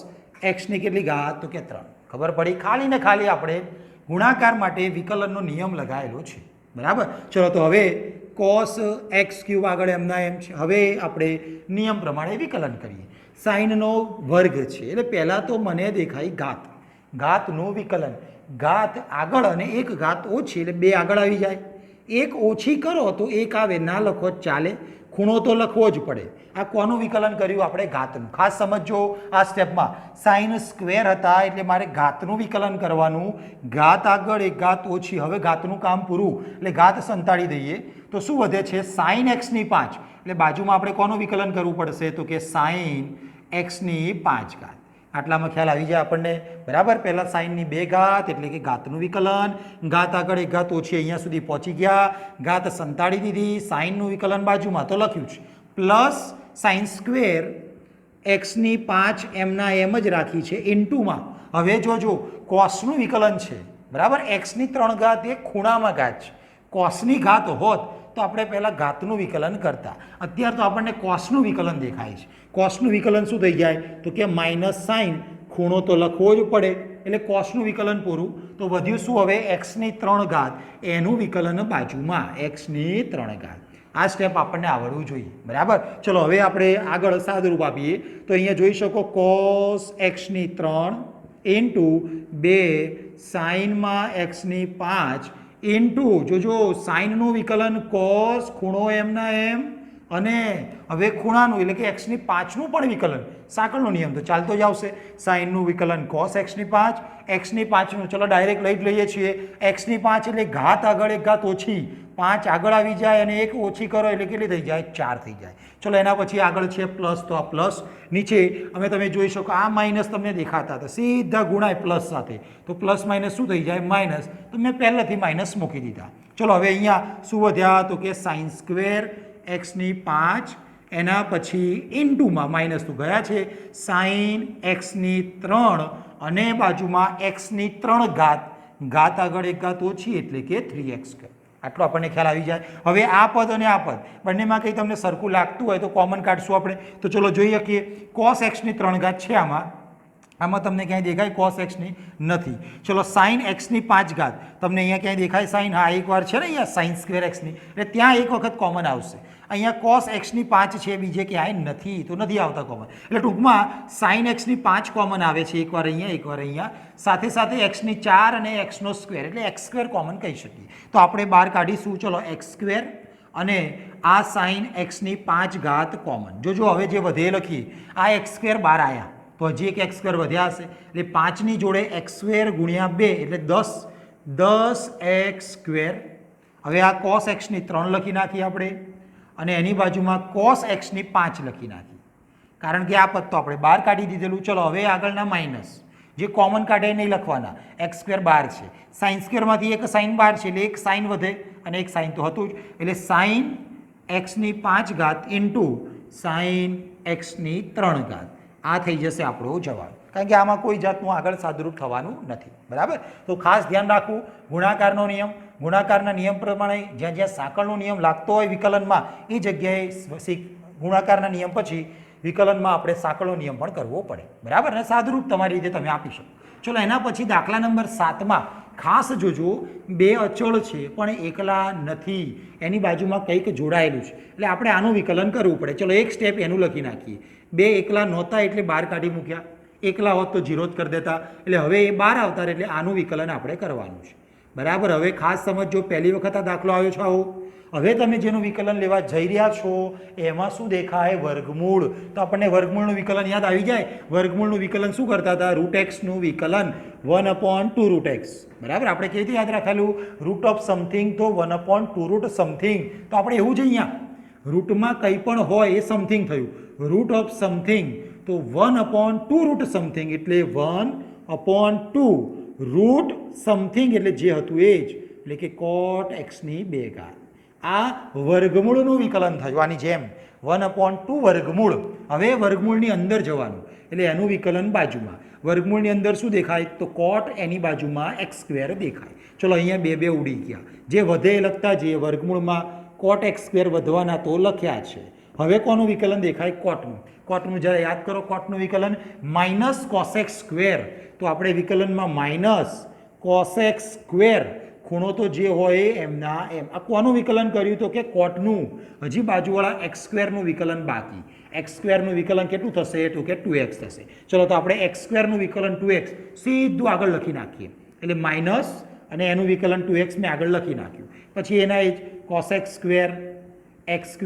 એક્સની કેટલી ઘાત તો કે 3. ખબર પડી? ખાલી ને ખાલી આપણે ગુણાકાર માટે વિકલનનો નિયમ લગાવેલો છે, બરાબર. ચલો તો હવે કોસ એક્સ ક્યુબ આગળ એમના એમ છે. હવે આપણે નિયમ પ્રમાણે વિકલન કરીએ. સાઇનનો વર્ગ છે એટલે પહેલાં તો મને દેખાય ઘાત, ઘાતનું વિકલન. ઘાત આગળ અને એક ઘાત ઓછી એટલે 2 આગળ આવી જાય. એક ઓછી કરો તો એક આવે, ના લખો જ ચાલે, ખૂણો તો લખવો જ પડે. આ કોનું વિકલન કર્યું આપણે? ઘાતનું. ખાસ સમજો આ સ્ટેપમાં, સાઇન સ્ક્વેર હતા એટલે મારે ઘાતનું વિકલન કરવાનું. ઘાત આગળ એક ઘાત ઓછી, હવે ઘાતનું કામ પૂરું એટલે ઘાત સંતાડી દઈએ તો શું વધે છે? સાઇન એક્સની 5. એટલે બાજુમાં આપણે કોનું વિકલન કરવું પડશે તો કે સાઇન એક્સની 5 ઘાત. આટલામાં ખ્યાલ આવી જાય આપણને, બરાબર. પહેલાં સાઇનની 2 ઘાત એટલે કે ઘાતનું વિકલન, ઘાત આગળ એક ઘાત ઓછી, અહીંયા સુધી પહોંચી ગયા, ઘાત સંતાડી દીધી, સાઇનનું વિકલન બાજુમાં તો લખ્યું છે, પ્લસ સાઇન સ્ક્વેર એક્સની 5 એમના એમ જ રાખી છે ઇન્ટુમાં. હવે જોજો કોસનું વિકલન છે, બરાબર. એક્સની 3 ઘાત એ ખૂણામાં ઘાત છે. કોસની ઘાત હોત તો આપણે પહેલાં ઘાતનું વિકલન કરતા. અત્યારે તો આપણને કોસનું વિકલન દેખાય છે. કોસનું વિકલન શું થઈ જાય તો કે માઇનસ સાઇન, ખૂણો તો લખવો જ પડે એટલે કોસનું વિકલન પૂરું. તો વધ્યું શું હવે? એક્સની 3 ઘાત, એનું વિકલન બાજુમાં એક્સની 3 ઘાત. આ સ્ટેપ આપણને આવડવું જોઈએ, બરાબર. ચલો હવે આપણે આગળ સાદુરૂપ આપીએ તો અહીંયા જોઈ શકો કોસ એક્સની 3 ઇન્ટુ 2 સાઇનમાં એક્સની 5 ઇન્ટુ જોજો સાઇનનું વિકલન કોસ ખૂણો એમના એમ અને હવે ખૂણાનું એટલે કે એક્સની 5નું પણ વિકલન, સાંકળનો નિયમ તો ચાલતો જ આવશે. સાઈનનું વિકલન કોસ એક્સની 5, એક્સની 5નું ચલો ડાયરેક્ટ લઈ જ લઈએ છીએ. એક્સની 5 એટલે ઘાત આગળ એક ઘાત ઓછી, 5 આગળ આવી જાય અને એક ઓછી કરો એટલે કેટલી થઈ જાય? 4 થઈ જાય. ચલો એના પછી આગળ છે પ્લસ, તો આ પ્લસ નીચે અમે તમે જોઈ શકો આ માઇનસ તમને દેખાતા હતા, સીધા ગુણાય પ્લસ સાથે, તો પ્લસ માઇનસ શું થઈ જાય? માઇનસ. તો મેં પહેલેથી માઇનસ મૂકી દીધા. ચલો હવે અહીંયા શું વધ્યા? તો કે સાઇન સ્ક્વેર એક્સની 5, એના પછી ઇન્ટુમાં માઇનસ તો ગયા છે, સાઇન એક્સની 3 અને બાજુમાં એક્સની 3 ઘાત, ઘાત આગળ એક ઘાત ઓછી એટલે કે 3x². આટલો આપણને ખ્યાલ આવી જાય. હવે આ પદ અને આ પદ બંનેમાં કંઈ તમને સરખું લાગતું હોય તો કોમન કાઢશું આપણે. તો ચલો જોઈ શકીએ કોસ એક્સની 3 ઘાત છે આમાં તમને ક્યાંય દેખાય? કોસ એક્સની નથી. ચલો સાઇન એક્સની 5 ઘાત તમને અહીંયા ક્યાંય દેખાય? સાઇન, હા એકવાર છે ને અહીંયા સાઇન સ્ક્વેર એક્સની, એટલે ત્યાં એક વખત કોમન આવશે. અહીંયા કોસ એક્સની 5 છે, બીજે ક્યાંય નથી, તો નથી આવતા કોમન. એટલે ટૂંકમાં સાઇન એક્સની 5 કોમન આવે છે, એકવાર અહીંયા એકવાર અહીંયા, સાથે સાથે એક્સની 4 અને એક્સનો સ્ક્વેર એટલે x² કોમન કહી શકીએ. તો આપણે બહાર કાઢીશું. ચલો x² અને આ સાઇન એક્સની 5 ઘાત કોમન. જોજો હવે જે વધે લખીએ, આ x² બહાર આવ્યા તો હજી એક x² વધ્યા હશે, એટલે 5ની જોડે x² ગુણ્યા 2 એટલે 10x². હવે આ કોસ એક્સની 3 લખી નાખીએ આપણે અને એની બાજુમાં કોસ એક્સની 5 લખી નાખી, કારણ કે આ પદ તો આપણે બહાર કાઢી દીધેલું. ચલો હવે આગળના માઇનસ, જે કોમન કાઢે નહીં લખવાના, x² બહાર છે, સાઇન સ્ક્વેરમાંથી એક સાઇન બહાર છે એટલે એક સાઇન વધે અને એક સાઇન તો હતું જ, એટલે સાઇન એક્સની 5 ઘાત ઇન્ટુ સાઇન એક્સની 3 ઘાત. આ થઈ જશે આપણો જવાબ, કારણ કે આમાં કોઈ જાતનું આગળ સાદુરૂપ થવાનું નથી. બરાબર? તો ખાસ ધ્યાન રાખવું, ગુણાકારનો નિયમ, ગુણાકારના નિયમ પ્રમાણે જ્યાં જ્યાં સાંકળનો નિયમ લાગતો હોય વિકલનમાં એ જગ્યાએ ગુણાકારના નિયમ પછી વિકલનમાં આપણે સાંકળનો નિયમ પણ કરવો પડે. બરાબર? અને સાદુરૂપ તમારી રીતે તમે આપી શકો. ચલો એના પછી દાખલા નંબર 7માં ખાસ જોજો, 2 અચળ છે પણ એકલા નથી, એની બાજુમાં કંઈક જોડાયેલું છે, એટલે આપણે આનું વિકલન કરવું પડે. ચલો એક સ્ટેપ એનું લખી નાખીએ. 2 એકલા નહોતા એટલે બહાર કાઢી મૂક્યા, એકલા હોત તો 0 જ કરી દેતા, એટલે હવે એ બહાર આવતા એટલે આનું વિકલન આપણે કરવાનું છે. બરાબર? હવે ખાસ સમજો, પહેલી વખત આ દાખલો આવ્યો છે આવો, હવે તમે જેનું વિકલન લેવા જઈ રહ્યા છો એમાં શું દેખાય? વર્ગમૂળ. તો આપણને વર્ગમૂળનું વિકલન યાદ આવી જાય. વર્ગમૂળનું વિકલન શું કરતા હતા? √x નું વિકલન 1/2 √x. બરાબર? આપણે કેવી રીતે યાદ રાખેલું? રૂટ ઓફ સમથિંગ તો 1/2 √ સમથિંગ. તો આપણે એવું જ અહીંયા રૂટમાં કંઈ પણ હોય એ સમથિંગ થયું, રૂટ ઓફ સમથિંગ તો 1/2 √ સમથિંગ એટલે 1/2 √ સમથિંગ એટલે જે હતું એ જ, એટલે કે cot એક્સની 2 ઘાત. આ વર્ગમૂળનું વિકલન થયું આની જેમ 1/2 વર્ગમૂળ. હવે વર્ગમૂળની અંદર જવાનું એટલે એનું વિકલન બાજુમાં. વર્ગમૂળની અંદર શું દેખાય? તો cot એની બાજુમાં x² દેખાય. ચલો અહીંયા 2 ઉડી ગયા, જે વધે એ લખતા જઈએ. વર્ગમૂળમાં cot x² વધવાના તો લખ્યા છે. હવે કોનું વિકલન દેખાય? કોટનું. કોટનું જરા યાદ કરો, કોટનું વિકલન માઇનસ cosx². તો આપણે વિકલનમાં માઇનસ cosx², ખૂણો તો જે હોય એમના એમ. આ કોનું વિકલન કર્યું? તો કે કોટનું. હજી બાજુવાળા x² નું વિકલન બાકી. x² નું વિકલન કેટલું થશે? તો કે 2x થશે. ચલો તો આપણે x² નું વિકલન 2x સીધું આગળ લખી નાખીએ, એટલે માઇનસ અને એનું વિકલન 2x મેં આગળ લખી નાખ્યું. પછી એના એ જ cosx² x²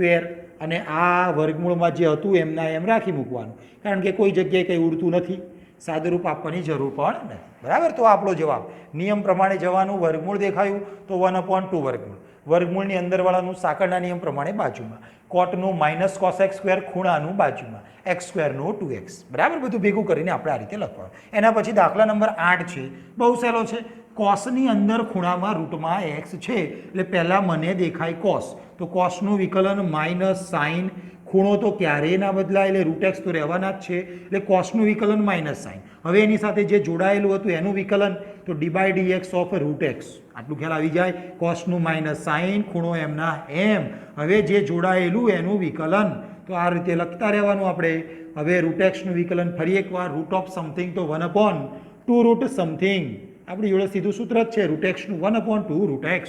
અને આ વર્ગમૂળમાં જે હતું એમના એમ રાખી મૂકવાનું, કારણ કે કોઈ જગ્યાએ કંઈ ઉડતું નથી, સાદુરૂપ આપવાની જરૂર પણ નથી. બરાબર? તો આપણો જવાબ નિયમ પ્રમાણે જવાનું. વર્ગમૂળ દેખાયું તો 1/2 વર્ગમૂળ, વર્ગમૂળની અંદરવાળાનું સાંકળના નિયમ પ્રમાણે બાજુમાં, કોટનું માઇનસ cosx², ખૂણાનું બાજુમાં, x² નું 2x. બરાબર? બધું ભેગું કરીને આપણે આ રીતે લખવાનું. એના પછી દાખલા નંબર 8 છે, બહુ સહેલો છે. કોસની અંદર ખૂણામાં રૂટમાં x છે એટલે પહેલાં મને દેખાય કોસ, તો કોસનું વિકલન માઇનસ સાઇન, ખૂણો તો ક્યારેય ના બદલાય એટલે √x તો રહેવાના જ છે, એટલે કોસનું વિકલન માઇનસ સાઇન. હવે એની સાથે જે જોડાયેલું હતું એનું વિકલન તો d/dx ઓફ √x. આટલું ખ્યાલ આવી જાય. કોસનું માઇનસ સાઇન, ખૂણો એમના એમ. હવે જે જોડાયેલું એનું વિકલન તો આ રીતે લખતા રહેવાનું આપણે. હવે √x નું વિકલન ફરી એકવાર, રૂટ ઓફ સમથિંગ તો 1/2 √ સમથિંગ. આપણી જોડે સીધું સૂત્ર જ છે, √x નું 1/2 √x.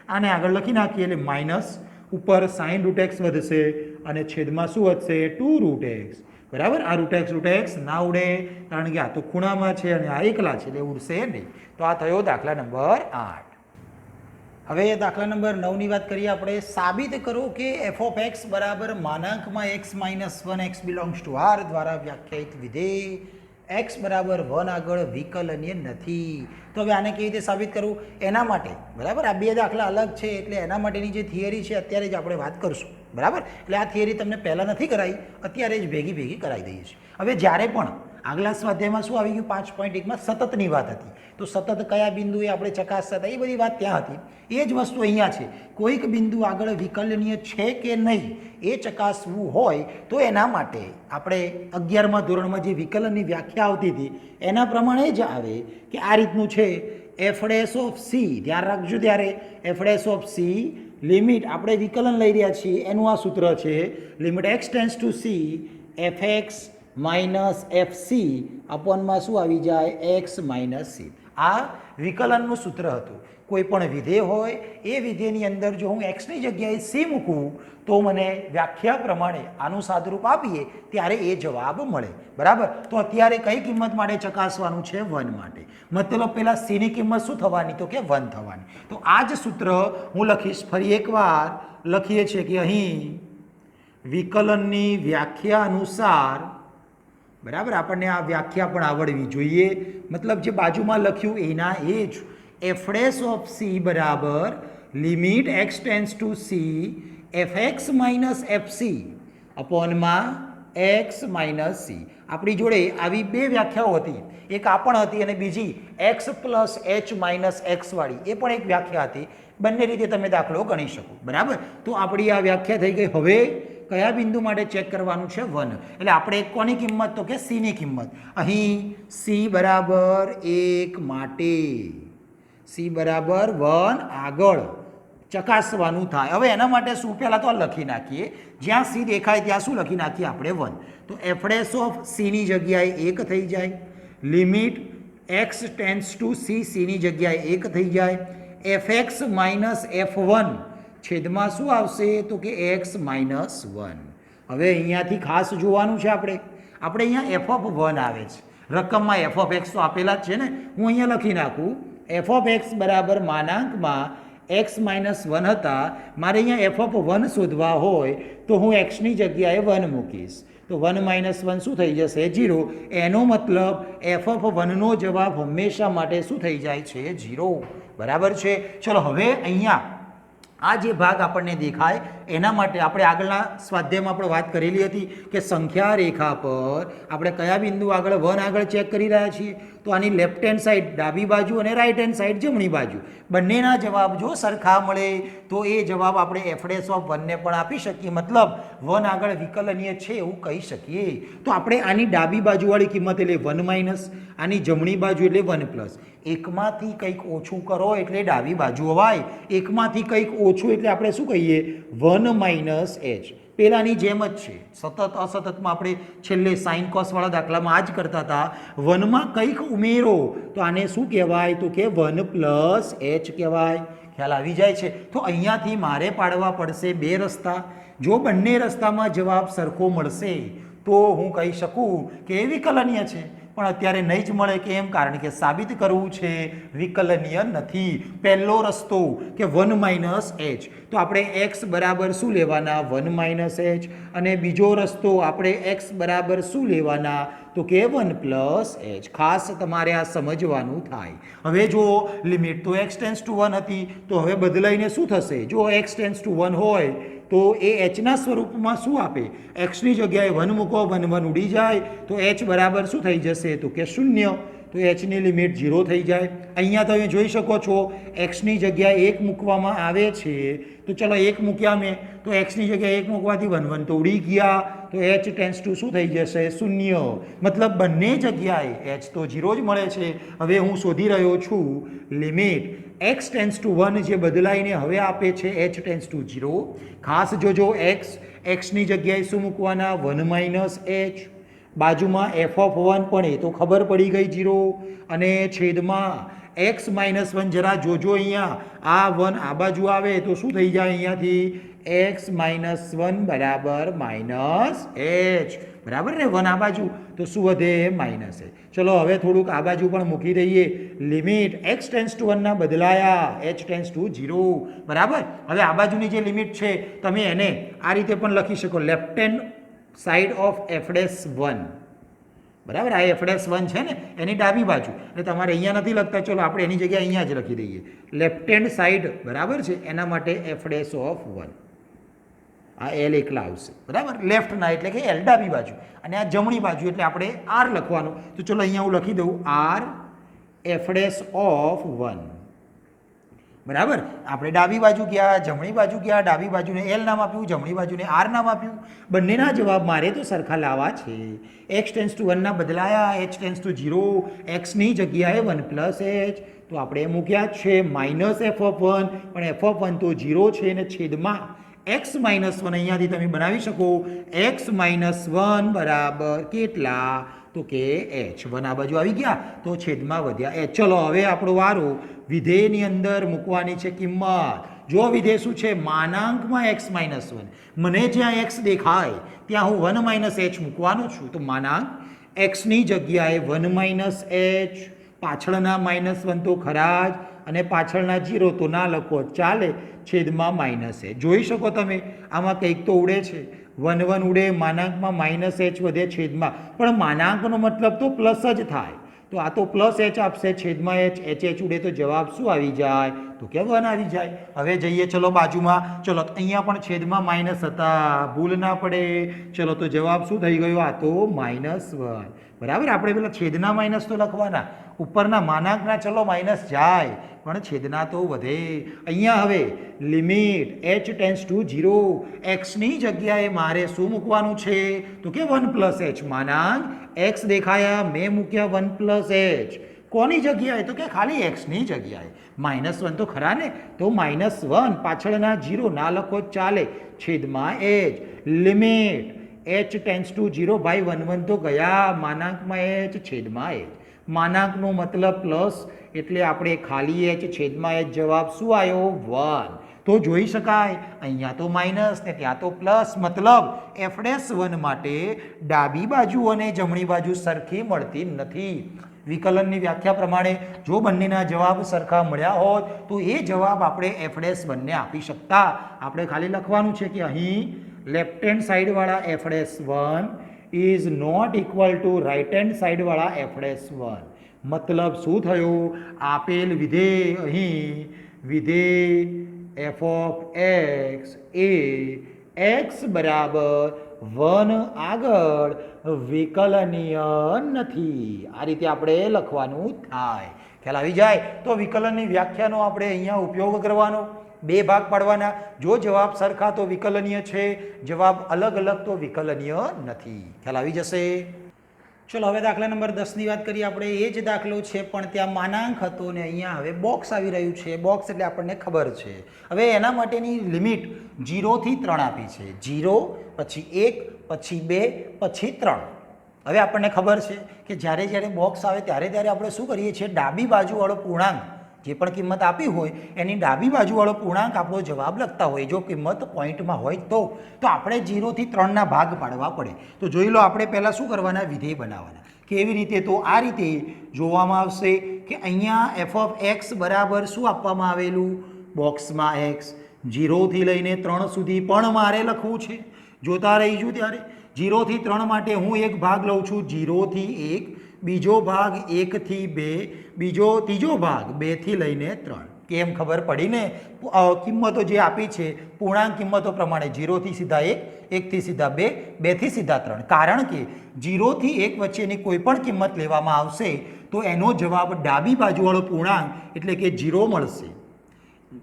આને આગળ લખી નાખીએ એટલે માઇનસ, ઉપર sin √x વધશે અને છેદમાં શું વધશે? 2 √x. બરાબર? આ √x ના ઉડે, કારણ કે આ તો ખૂણામાં છે અને આ એકલા છે એટલે ઉડશે નહીં. તો આ થયો દાખલા નંબર 8. હવે દાખલા નંબર 9ની વાત કરીએ આપણે. સાબિત કરો કે એફ ઓફ એક્સ બરાબર માનાંકમાં x minus one x belongs to R દ્વારા વ્યાખ્યાયિત વિધેય એક્સ બરાબર 1 આગળ વિકલનીય નથી. તો હવે આને કેવી રીતે સાબિત કરવું એના માટે બરાબર આ બે દાખલા અલગ છે એટલે એના માટેની જે થિયરી છે અત્યારે જ આપણે વાત કરશું બરાબર. એટલે આ થિયરી તમને પહેલાં નથી કરાવી, અત્યારે જ ભેગી કરાવી દઈએ છીએ. હવે જ્યારે પણ આગલા સ્વાધ્યાયમાં શું આવી ગયું 5.1માં સતતની વાત હતી, તો સતત કયા બિંદુએ આપણે ચકાસતા હતા એ બધી વાત ત્યાં હતી. એ જ વસ્તુ અહીંયા છે. કોઈક બિંદુ આગળ વિકલનીય છે કે નહીં એ ચકાસવું હોય તો એના માટે આપણે 11મા ધોરણમાં જે વિકલનની વ્યાખ્યા આવતી હતી એના પ્રમાણે જ આવે કે આ રીતનું છે એફ ડેશ ઓફ સી. ધ્યાન રાખજો ત્યારે f dash of c limit આપણે વિકલન લઈ રહ્યા છીએ એનું આ સૂત્ર છે limit x tends to c f x minus f c અપોનમાં શું આવી જાય એક્સ માઇનસ સી. આ વિકલનનું સૂત્ર હતું. કોઈ પણ વિધેય હોય એ વિધેયની અંદર જો હું એક્સની જગ્યાએ સી મૂકું તો મને વ્યાખ્યા પ્રમાણે આનું સાદુરૂપ આપીએ ત્યારે એ જવાબ મળે બરાબર. તો અત્યારે કઈ કિંમત માટે ચકાસવાનું છે 1 માટે. મતલબ પહેલાં સીની કિંમત શું થવાની તો કે 1 થવાની. તો આ જ સૂત્ર હું લખીશ ફરી એકવાર. લખીએ છીએ કે અહીં વિકલનની વ્યાખ્યા અનુસાર બરાબર આપણને આ વ્યાખ્યા પણ આવડવી જોઈએ. મતલબ જે બાજુમાં લખ્યું એના એ જ એફ ડેશ ઓફ સી બરાબર limit x tends to c f x minus f c અપોનમાં એક્સ માઇનસ સી. આપણી જોડે આવી બે વ્યાખ્યાઓ હતી. એક આ પણ હતી અને બીજી x plus H minus x વાળી એ પણ એક વ્યાખ્યા હતી. બંને રીતે તમે દાખલો ગણી શકો બરાબર. તો આપણી આ વ્યાખ્યા થઈ ગઈ. હવે કયા બિંદુ માટે ચેક કરવાનું છે 1. એટલે આપણે કોની કિંમત તો કે સીની કિંમત. અહીં સી બરાબર 1 માટે સી બરાબર 1 આગળ ચકાસવાનું થાય. હવે એના માટે શું પહેલાં તો લખી નાખીએ. જ્યાં સી દેખાય ત્યાં શું લખી નાખીએ આપણે 1. તો એફ ડેશ ઓફ સીની જગ્યાએ 1 થઈ જાય. Limit x tends to C સીની જગ્યાએ 1 થઈ જાય. એફ એક્સ માઇનસ એફ 1 છેદમાં શું આવશે તો કે એક્સ માઇનસ 1. હવે અહીંયાથી ખાસ જોવાનું છે આપણે અહીંયા એફ ઓફ 1 આવે છે રકમમાં. એફ ઓફ એક્સ તો આપેલા જ છે ને. હું અહીંયા લખી નાખું એફ ઓફ એક્સ બરાબર માનાંકમાં એક્સ માઇનસ 1 હતા. મારે અહીંયા એફ ઓફ 1 શોધવા હોય તો હું એક્સની જગ્યાએ 1 મૂકીશ તો 1 માઇનસ 1 શું થઈ જશે 0. એનો મતલબ એફ ઓફ 1નો જવાબ હંમેશા માટે શું થઈ જાય છે 0 બરાબર છે. ચલો હવે અહીંયા આ જે ભાગ આપણને દેખાય એના માટે આપણે આગળના સ્વાધ્યાયમાં આપણે વાત કરેલી હતી કે સંખ્યા રેખા પર આપણે કયા બિંદુ આગળ 1 આગળ ચેક કરી રહ્યા છીએ. તો આની લેફ્ટ હેન્ડ સાઈડ ડાબી બાજુ અને રાઈટ હેન્ડ સાઈડ જમણી બાજુ બંનેના જવાબ જો સરખા મળે તો એ જવાબ આપણે એફ ડેશ ઓફ 1ને પણ આપી શકીએ. મતલબ 1 આગળ વિકલનીય છે એવું કહી શકીએ. તો આપણે આની ડાબી બાજુવાળી કિંમત એટલે 1 માઇનસ, આની જમણી બાજુ એટલે 1 પ્લસ. એકમાંથી કંઈક ઓછું કરો એટલે ડાબી બાજુ અવાય. એકમાંથી કંઈક ઓછું એટલે આપણે શું કહીએ 1 માઇનસ એચ. પહેલાંની જેમ જ છે. સતત અસતતમાં આપણે છેલ્લે સાઇન કોસવાળા દાખલામાં આ જ કરતા હતા. 1માં કંઈક ઉમેરો તો આને શું કહેવાય તો કે 1 પ્લસ એચ કહેવાય. ખ્યાલ આવી જાય છે. તો અહીંયાથી મારે પાડવા પડશે 2 રસ્તા. જો બંને રસ્તામાં જવાબ સરખો મળશે તો હું કહી શકું કે એ વિકલનીય છે. પણ અત્યારે નહીં જ મળે. કેમ? કારણ કે સાબિત કરવું છે વિકલનીય નથી. પહેલો રસ્તો કે 1 માઇનસ એચ તો આપણે એક્સ બરાબર શું લેવાના 1 માઇનસ એચ. અને બીજો રસ્તો આપણે એક્સ બરાબર શું લેવાના તો કે 1 પ્લસ એચ. ખાસ તમારે આ સમજવાનું થાય. હવે જો લિમિટ તો એક્સ ટેન્સ ટુ 1 હતી તો હવે બદલાઈને શું થશે? જો એક્સ ટેન્સ ટુ 1 હોય તો એ એચના સ્વરૂપમાં શું આપે? એક્સની જગ્યાએ 1 મૂકો 1 1 ઉડી જાય તો એચ બરાબર શું થઈ જશે તો કે 0. તો એચની લિમિટ 0 થઈ જાય. અહીંયા તમે જોઈ શકો છો એક્સની જગ્યાએ 1 મૂકવામાં આવે છે. તો ચલો 1 મૂક્યા મેં તો એક્સની જગ્યાએ 1 મૂકવાથી 1 1 તો ઉડી ગયા. તો એચ ટેન્સ ટુ શું થઈ જશે 0. મતલબ બંને જગ્યાએ એચ તો 0 જ મળે છે. હવે હું શોધી રહ્યો છું લિમિટ એક્સ ટેન્સ ટુ 1 જે બદલાઈને હવે આપે છે એચ ટેન્સ ટુ 0. ખાસ જોજો એક્સની જગ્યાએ શું મૂકવાના 1 માઇનસ એચ. બાજુમાં એફ ઓફ 1 પણ એ તો ખબર પડી ગઈ 0. અને છેદમાં એક્સ માઇનસ 1 જરા જોજો અહીંયા આ 1 આ બાજુ આવે તો શું થઈ જાય અહીંયાથી x માઇનસ 1 બરાબર માઇનસ h બરાબર ને 1 આ બાજુ તો શું વધે માઇનસ h. ચલો હવે થોડુંક આ બાજુ પણ મૂકી દઈએ લિમિટ x ટેન્સ ટુ 1 ના બદલાયા h ટેન્સ ટુ 0 બરાબર. હવે આ બાજુની જે લિમિટ છે તમે એને આ રીતે પણ લખી શકો left hand side of f'1 બરાબર. આ f'1 છે ને એની ડાબી બાજુ એટલે તમારે અહીંયા નથી લખતા, ચલો આપણે એની જગ્યાએ અહીંયા જ લખી દઈએ લેફ્ટ હેન્ડ સાઈડ બરાબર છે એના માટે f'1 આ એલ એકલા આવશે બરાબર. લેફ્ટના એટલે કે એલ ડાબી બાજુ અને આ જમણી બાજુ એટલે આપણે આર લખવાનું. તો ચલો અહીંયા હું લખી દઉં આર f'1 બરાબર. આપણે ડાબી બાજુ ગયા જમણી બાજુ ગયા, ડાબી બાજુને એલ નામ આપ્યું, જમણી બાજુને આર નામ આપ્યું. બંનેના જવાબ મારે તો સરખા લાવવા છે. x ટેન્સ ટુ 1 ના બદલાયા h ટેન્સ ટુ 0, x ની જગ્યાએ 1 પ્લસ h તો આપણે મૂક્યા છે માઇનસ f1 પણ f1 તો 0 છે ને છેદમાં x માઇનસ 1 અહીંયાથી તમે બનાવી શકો x માઇનસ 1 બરાબર કેટલા તો કે h 1 આ બાજુ આવી ગયા તો છેદમાં વધ્યા h. ચલો હવે આપણો વારો વિધેયની અંદર મૂકવાની છે કિંમત. જો વિધેય શું છે માનાંકમાં x માઇનસ 1, મને જ્યાં x દેખાય ત્યાં હું 1 માઇનસ h મૂકવાનો છું. તો માનાંક x ની જગ્યાએ 1 માઇનસ h, પાછળના માઇનસ 1 તો ખરા જ અને પાછળના 0 તો ના લખો ચાલે, છેદમાં માઇનસ h. જોઈ શકો તમે આમાં કંઈક તો ઉડે છે, 1 1 ઉડે, માનાંકમાં માઇનસ h વધે છેદમાં, પણ માનાંકનો મતલબ તો પ્લસ જ થાય તો આ તો પ્લસ h આપશે છેદમાં h ઉડે તો જવાબ શું આવી જાય તો કે 1 આવી જાય. હવે જઈએ ચલો બાજુમાં, ચલો અહીંયા પણ છેદમાં માઇનસ હતા, ભૂલ ના પડે. ચલો તો જવાબ શું થઈ ગયો આ તો -1 બરાબર. આપણે પેલા છેદના માઇનસ તો લખવાના, ઉપરના માનાંકના ચલો માઇનસ જાય પણ છેદના તો વધે. અહીંયા હવે limit h tense two 0, x ની જગ્યાએ મારે શું મૂકવાનું છે તો કે 1 પ્લસ h. માનાંક x દેખાયા, મેં મૂક્યા 1 પ્લસ h. કોની જગ્યાએ તો કે ખાલી x ની જગ્યાએ. -1 તો ખરા ને તો -1 પાછળના 0 ના લખો ચાલે, છેદમાં h. Limit h tense two 0 ભાઈ 1 1 તો ગયા, માનાંકમાં h છેદમાં h. માનાંકનો મતલબ પ્લસ એટલે આપણે ખાલી h છેદમાં h જવાબ શું આવ્યો 1. તો જોઈ શકાય અહીંયા તો માઇનસ ને ત્યાં તો પ્લસ, મતલબ f'1 માટે ડાબી બાજુ અને જમણી બાજુ સરખી મળતી નથી. વિકલનની વ્યાખ્યા પ્રમાણે જો બંનેના જવાબ સરખા મળ્યા હોત તો એ જવાબ આપણે f'1 ને આપી શકતા. આપણે ખાલી લખવાનું છે કે અહીં લેફ્ટ હેન્ડ સાઈડવાળા f'1 is not equal to right hand સાઈડવાળા f'1. મતલબ શું થયું, આપેલ વિધેય અહીં વિધેય f ઓફ x એ x બરાબર 1 આગળ વિકલનીય નથી. આ રીતે આપણે લખવાનું થાય. ખ્યાલ આવી જાય તો વિકલનની વ્યાખ્યાનો આપણે અહીંયા ઉપયોગ કરવાનો. 2 ભાગ પાડવાના. જો જવાબ સરખા તો વિકલનીય છે, જવાબ અલગ અલગ તો વિકલનીય નથી. ખ્યાલ આવી જશે. ચલો હવે દાખલા નંબર 10 ની વાત કરીએ આપણે. એ જ દાખલો છે પણ ત્યાં માનાંક હતો ને અહીંયા હવે બોક્સ આવી રહ્યું છે. બોક્સ એટલે આપણને ખબર છે. હવે એના માટેની લિમિટ 0 થી 3 આપી છે. 0 પછી 1 પછી 2 પછી 3. હવે આપણને ખબર છે કે જ્યારે જ્યારે બોક્સ આવે ત્યારે ત્યારે આપણે શું કરીએ છીએ, ડાબી બાજુવાળો પૂર્ણાંક જે પણ કિંમત આપી હોય એની ડાબી બાજુવાળો પૂર્ણાંક આપણો જવાબ લખતા હોય. જો કિંમત પોઈન્ટમાં હોય તો આપણે 0 થી 3 ના ભાગ પાડવા પડે. તો જોઈ લો આપણે પહેલાં શું કરવાના, વિધેય બનાવવાના. કેવી રીતે, તો આ રીતે જોવામાં આવશે કે અહીંયા f ઓફ x બરાબર શું આપવામાં આવેલું બોક્સમાં x 0 થી લઈને 3 સુધી પણ મારે લખવું છે. જોતા રહીશું ત્યારે 0 થી 3 માટે હું એક ભાગ લઉં છું 0 થી 1, બીજો ભાગ 1 થી 2, ત્રીજો ભાગ 2 થી લઈને 3. કેમ ખબર પડી ને, કિંમતો જે આપી છે પૂર્ણાંક કિંમતો પ્રમાણે 0 થી સીધા 1, 1 થી સીધા 2, 2 થી સીધા 3. કારણ કે 0 થી 1 વચ્ચેની કોઈ પણ કિંમત લેવામાં આવશે તો એનો જવાબ ડાબી બાજુવાળો પૂર્ણાંક એટલે કે 0 મળશે.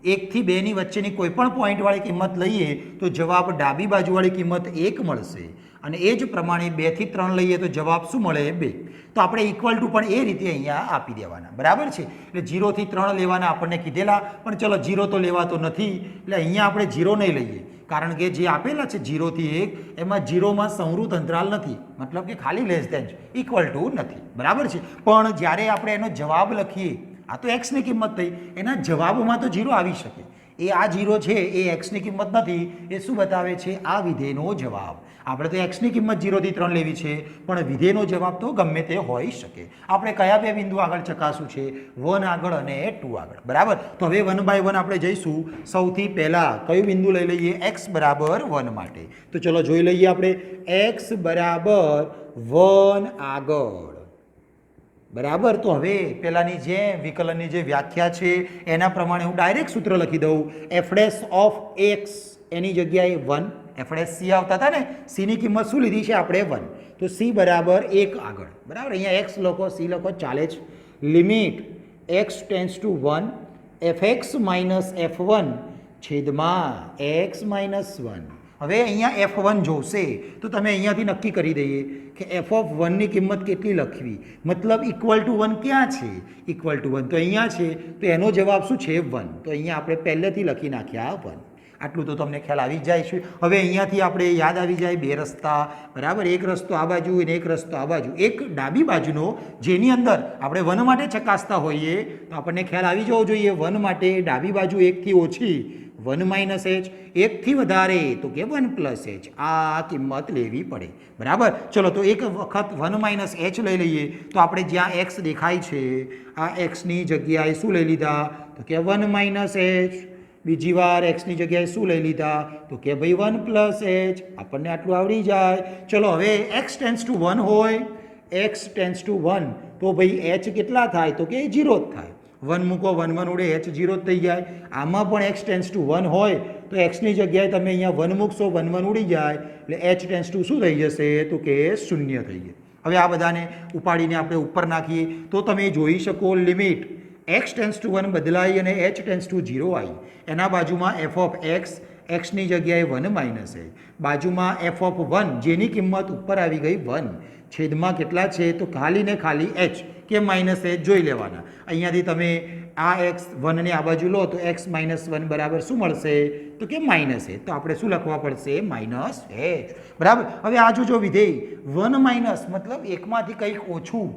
1 થી 2 ની વચ્ચેની કોઈ પણ પોઈન્ટવાળી કિંમત લઈએ તો જવાબ ડાબી બાજુવાળી કિંમત 1 મળશે. અને એ જ પ્રમાણે 2 થી 3 લઈએ તો જવાબ શું મળે 2. તો આપણે ઇક્વલ ટુ પણ એ રીતે અહીંયા આપી દેવાના. બરાબર છે. એટલે 0 થી 3 લેવાના આપણને કીધેલા, પણ ચલો 0 તો લેવાતો નથી એટલે અહીંયા આપણે 0 નહીં લઈએ. કારણ કે જે આપેલા છે 0 થી 1 એમાં 0માં સંવૃત અંતરાલ નથી, મતલબ કે ખાલી લેસ ધેન ઇક્વલ ટુ નથી. બરાબર છે. પણ જ્યારે આપણે એનો જવાબ લખીએ, આ તો x ની કિંમત થઈ, એના જવાબમાં તો 0 આવી શકે. એ આ 0 છે એ એક્સની કિંમત નથી, એ શું બતાવે છે? આ વિધેયનો જવાબ. આપણે તો એક્સની કિંમત 0 થી 3 લેવી છે, પણ વિધેયનો જવાબ તો ગમે તે હોઈ શકે. આપણે કયા બે બિંદુ આગળ ચકાસવું છે? 1 આગળ અને 2 આગળ. બરાબર. તો હવે 1 બાય 1 આપણે જઈશું. સૌથી પહેલા કયું બિંદુ લઈ લઈએ? x બરાબર 1 માટે. તો ચલો જોઈ લઈએ આપણે. x બરાબર 1 આગળ. બરાબર. તો હવે પહેલાની જે વિકલનની જે વ્યાખ્યા છે એના પ્રમાણે હું ડાયરેક્ટ સૂત્ર લખી દઉં. f' ઓફ x એની જગ્યાએ 1. f' c આવતા હતા ને, c ની કિંમત શું લીધી છે આપણે? 1. તો c બરાબર 1 આગળ. બરાબર. અહીંયા x લખો, c લખો, ચાલે છે. Limit x tends to 1 fx minus f1 છેદમાં x માઇનસ 1. હવે અહીંયા f1 જોશે તો તમે અહીંયાથી નક્કી કરી દઈએ કે f ઓફ 1 ની કિંમત કેટલી લખવી, મતલબ ઇક્વલ ટુ 1 ક્યાં છે? ઇક્વલ ટુ 1 તો અહીંયા છે, તો એનો જવાબ શું છે? 1. તો અહીંયા આપણે પહેલેથી લખી નાખ્યા 1. આટલું તો તમને ખ્યાલ આવી જાય છે. હવે અહીંયાથી આપણે યાદ આવી જાય બે રસ્તા. બરાબર. એક રસ્તો આ બાજુ અને એક રસ્તો આ બાજુ. એક ડાબી બાજુનો જેની અંદર આપણે 1 માટે ચકાસતા હોઈએ તો આપણને ખ્યાલ આવી જવો જોઈએ 1 માટે ડાબી બાજુ 1 થી ઓછી 1 માઇનસ h, 1 થી વધારે તો કે 1 પ્લસ h. આ કિંમત લેવી પડે. બરાબર. ચલો તો એક વખત 1 માઇનસ h લઈ લઈએ. તો આપણે જ્યાં x દેખાય છે આ xની જગ્યાએ શું લઈ લીધા? તો કે 1 માઇનસ h. બીજી વાર xની જગ્યાએ શું લઈ લીધા? તો કે ભાઈ 1 પ્લસ h. આપણને આટલું આવડી જાય. ચલો હવે x ટેન્ડ્સ ટુ 1 હોય, x ટેન્ડ્સ ટુ 1 તો ભાઈ h કેટલા થાય? તો કે 0 જ થાય. 1 મૂકો, 1 1 ઉડે, h 0 જ થઈ જાય. આમાં પણ x ટેન્ડ્સ ટુ 1 હોય તો xની જગ્યાએ તમે અહીંયા 1 મૂકશો, 1 1 ઉડી જાય એટલે h ટેન્ડ્સ ટુ શું થઈ જશે? તો કે 0 થઈ જાય. હવે આ બધાને ઉપાડીને આપણે ઉપર નાખીએ તો તમે જોઈ શકો લિમિટ x ટેન્ડ્સ ટુ 1 બદલાઈ અને h ટેન્ડ્સ ટુ 0 આવી. એના બાજુમાં f ઓફ x, xની જગ્યાએ 1 માઇનસ h. બાજુમાં f ઓફ 1 જેની કિંમત ઉપર આવી ગઈ 1. છેદમાં કેટલા છે? તો ખાલી ને ખાલી h કે માઇનસ h જોઈ લેવાના. અહીંયાથી તમે આ x 1 ને આ બાજુ લો તો x માઇનસ 1 બરાબર શું મળશે? તો કે માઇનસ h. તો આપણે શું લખવા પડશે? Minus h. બરાબર. હવે આ જો વિધેય 1 માઇનસ મતલબ એકમાંથી કંઈક ઓછું,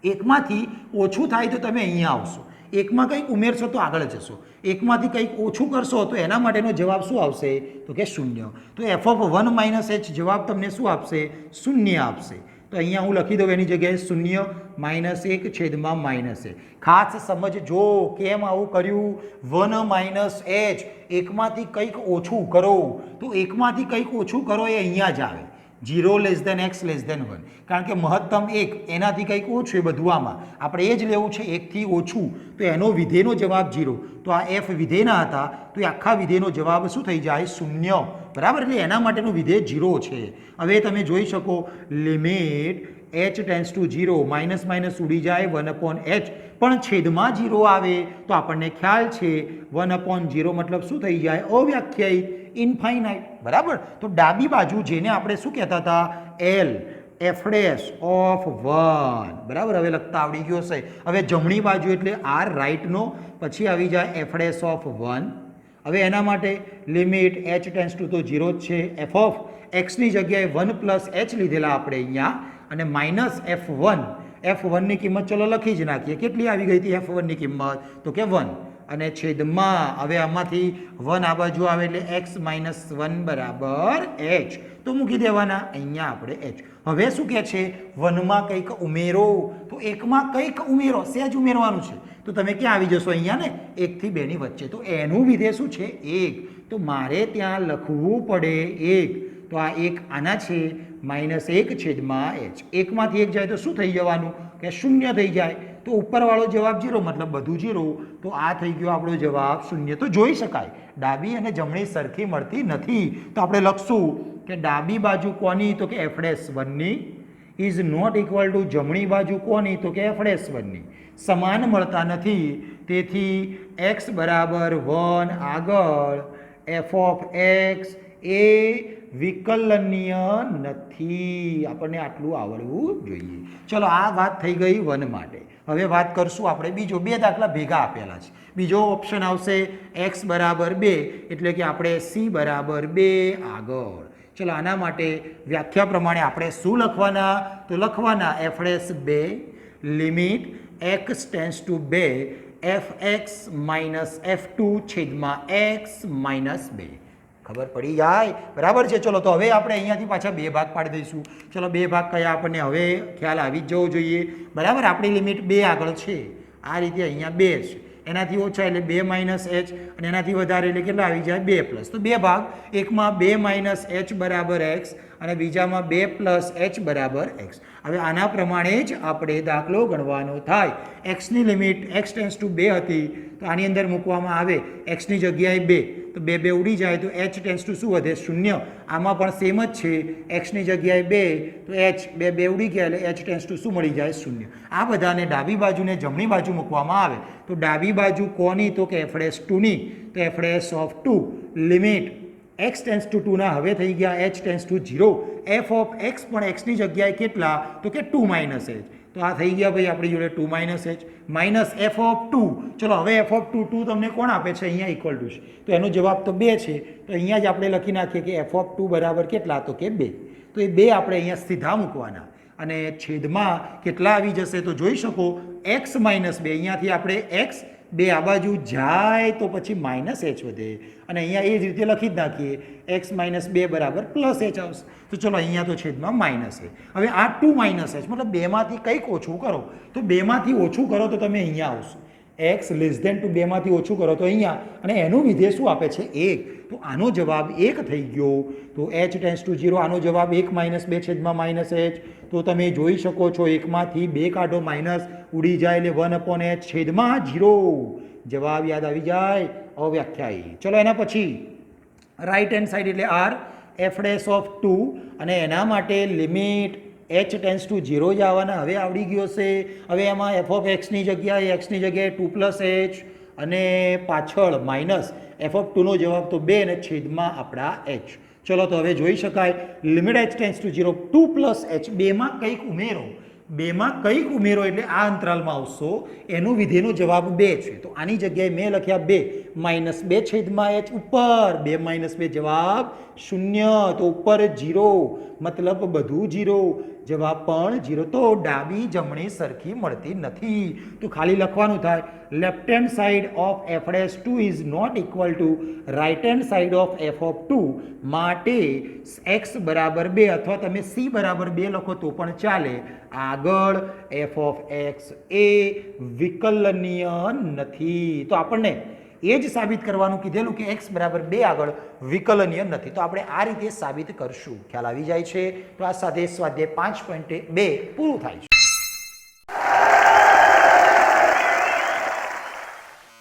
એકમાંથી ઓછું થાય તો તમે અહીંયા આવશો, એકમાં કંઈક ઉમેરશો તો આગળ જશો, એકમાંથી કંઈક ઓછું કરશો તો એના માટેનો જવાબ શું આવશે? તો કે 0. તો f ઓફ 1 માઇનસ h જવાબ તમને શું આપશે? 0 આપશે. તો અહીંયા હું લખી દઉં એની જગ્યાએ 0 માઇનસ 1 છેદમાં માઇનસ h. ખાસ સમજજો કેમ આવું કર્યું? 1 માઇનસ h એકમાંથી કંઈક ઓછું કરો તો એકમાંથી કંઈક ઓછું કરો એ અહીંયા જ આવે. 0 less than x less than 1. કારણ કે મહત્તમ 1 એનાથી કંઈક ઓછું એ બધું આમાં આપણે એ જ લેવું છે 1 થી ઓછું. તો એનો વિધેયનો જવાબ 0. તો આ f વિધેયના હતા તો એ આખા વિધેયનો જવાબ શું થઈ જાય? 0. બરાબર. એટલે એના માટેનું વિધેય 0 છે. હવે તમે જોઈ શકો limit h tends to 0 minus minus ઉડી જાય 1/h પણ છેદમાં 0 આવે તો આપણને ખ્યાલ છે 1/0 મતલબ શું થઈ જાય? અવ્યાખ્યાયિત, ઇન્ફાઇનાઇટ. બરાબર. તો ડાબી બાજુ જેને આપણે શું કહેતા હતા? l f' of 1. બરાબર. હવે લખતા આવડી ગયો હશે. હવે જમણી બાજુ એટલે r રાઈટનો, પછી આવી જાય f' ઓફ 1. હવે એના માટે લિમિટ h ટેન્ડ્સ ટુ તો 0 જ છે. f ઓફ xની જગ્યાએ 1 પ્લસ h લીધેલા આપણે અહીંયા અને માઇનસ f1. f1 ની કિંમત ચલો લખી જ નાખીએ. કેટલી આવી ગઈ હતી f1 ની કિંમત? તો કે 1 અને છેદમાં હવે આમાંથી 1 આ બાજુ આવે એટલે x માઇનસ 1 બરાબર h. તો મૂકી દેવાના અહીંયા આપણે h. હવે શું કહે છે? 1 માં કંઈક ઉમેરો તો 1 માં કંઈક ઉમેરો, સહેજ ઉમેરવાનું છે. તો તમે ક્યાં આવી જશો? અહીંયા ને 1 થી 2 ની વચ્ચે. તો એનું વિધેય શું છે? 1. તો મારે ત્યાં લખવું પડે 1. તો આ 1 આના છે માઇનસ 1 છેદમાં h. 1 માંથી 1 જાય તો શું થઈ જવાનું? કે 0 થઈ જાય. તો ઉપરવાળો જવાબ 0 મતલબ બધું 0. તો આ થઈ ગયો આપણો જવાબ 0. તો જોઈ શકાય ડાબી અને જમણી સરખી મળતી નથી. તો આપણે લખશું કે ડાબી બાજુ કોની? તો કે f'1 ની ઇઝ નોટ ઇક્વલ ટુ જમણી બાજુ કોની? તો કે f'1 ની. સમાન મળતા નથી. તેથી x બરાબર 1 આગળ f ઓફ x એ વિકલનીય નથી. આપણને આટલું આવડવું જોઈએ. ચલો આ વાત થઈ ગઈ 1 માટે. હવે વાત કરશું આપણે બીજો. 2 દાખલા ભેગા આપેલા છે. બીજો ઓપ્શન આવશે x બરાબર 2 એટલે કે આપણે c બરાબર 2 આગળ. ચલો આના માટે વ્યાખ્યા પ્રમાણે આપણે શું લખવાના? તો લખવાના f' 2 limit x tends to 2 fx minus f2 છેદમાં x માઇનસ 2 ખબર પડી જાય બરાબર છે. ચલો તો હવે આપણે અહીંયાથી પાછા બે ભાગ પાડી દઈશું. ચલો બે ભાગ કયા આપણને હવે ખ્યાલ આવી જ જવો જોઈએ બરાબર. આપણી લિમિટ 2 આગળ છે, આ રીતે અહીંયા 2 છે, એનાથી ઓછા એટલે 2 માઇનસ h અને એનાથી વધારે એટલે કેટલા આવી જાય 2 પ્લસ. તો બે ભાગ, એકમાં 2 માઇનસ h બરાબર x અને બીજામાં 2 પ્લસ h બરાબર x. હવે આના પ્રમાણે જ આપણે દાખલો ગણવાનો થાય. એક્સની લિમિટ x ટેન્સ ટુ 2 હતી તો આની અંદર મૂકવામાં આવે એક્સની જગ્યાએ 2 તો 2 2 ઉડી જાય તો h ટેન્સ ટુ શું વધે 0. આમાં પણ સેમ જ છે, એક્સની જગ્યાએ 2 તો h 2 2 ઉડી ગયા એટલે h ટેન્સ ટુ શું મળી જાય 0. આ બધાને ડાબી બાજુને જમણી બાજુ મૂકવામાં આવે તો ડાબી બાજુ કોની તો કે f'2 ની, તો f' of 2 limit x tense two 2 ના હવે થઈ ગયા h tense two 0. f of x પણ x ની જગ્યાએ કેટલા તો કે 2 માઇનસ h, તો આ થઈ ગયા ભાઈ આપણી જોડે 2 minus h minus f of 2. ચલો હવે f ઓફ 2 તમને કોણ આપે છે અહીંયા ઇક્વલ ટુ છે તો એનો જવાબ તો 2 છે, તો અહીંયા જ આપણે લખી નાખીએ કે f ઓફ 2 બરાબર કેટલા તો કે 2. તો એ 2 આપણે અહીંયા સીધા મૂકવાના અને છેદમાં કેટલા આવી જશે તો જોઈ શકો x માઇનસ 2. અહીંયાથી આપણે x 2 આ બાજુ જાય તો પછી માઇનસ h વધે અને અહીંયા એ જ રીતે લખી જ નાખીએ x માઇનસ 2 બરાબર પ્લસ h આવશે. તો ચલો અહીંયા તો છેદમાં માઇનસ h. હવે આ 2 માઇનસ h મતલબ 2 માંથી કંઈક ઓછું કરો તો 2 માંથી ઓછું કરો તો તમે અહીંયા આવશો. x લેસ ધેન ટુ 2 માંથી ઓછું કરો તો અહીંયા અને એનું વિધેય શું આપે છે 1. તો આનો જવાબ 1 થઈ ગયો. તો h ટેન્સ ટુ 0 આનો જવાબ 1 માઇનસ 2 છેદમાં માઇનસ h. તો તમે જોઈ શકો છો 1 માંથી 2 કાઢો માઇનસ ઉડી જાય એટલે 1 અપોન h છેદમાં 0. જવાબ યાદ આવી જાય અવ્યાખ્યાયી. ચલો એના પછી રાઈટ હેન્ડ સાઈડ એટલે r f' ઓફ 2 અને એના માટે લિમિટ h ટેન્સ ટુ 0 જ આવવાના હવે આવડી ગયો છે. હવે એમાં f ઓફ x ની જગ્યાએ 2 પ્લસ h અને પાછળ માઇનસ f ઓફ 2 નો જવાબ તો 2 અને છેદમાં આપણા h. ચલો તો હવે જોઈ શકાય limit h tense two 0 2 plus h, બેમાં કંઈક ઉમેરો, બેમાં કંઈક ઉમેરો એટલે આ અંતરાલમાં આવશો એનું વિધેયનો જવાબ 2 છે. તો આની જગ્યાએ મેં લખ્યા 2 માઇનસ 2 છેદમાં h ઉપર 2 માઇનસ 2 જવાબ 0. તો ઉપર 0 મતલબ બધું 0, જવાબ પણ 0. તો ડાબી જમણી સરખી મળતી નથી. તો ખાલી લખવાનું થાય left hand side of f'2 is not equal to right hand side of f of 2 માટે x બરાબર 2 અથવા તમે c બરાબર 2 લખો તો પણ ચાલે. આગળ f ઓફ x એ વિકલનીય નથી. તો આપણને એ જ સાબિત કરવાનું કીધેલું કે x બરાબર 2 આગળ વિકલનીય નથી. તો આપણે આ રીતે સાબિત કરશું. ખ્યાલ આવી જાય છે. તો આ સાથે સ્વાધ્યાય 5.2 પૂરું થાય છે.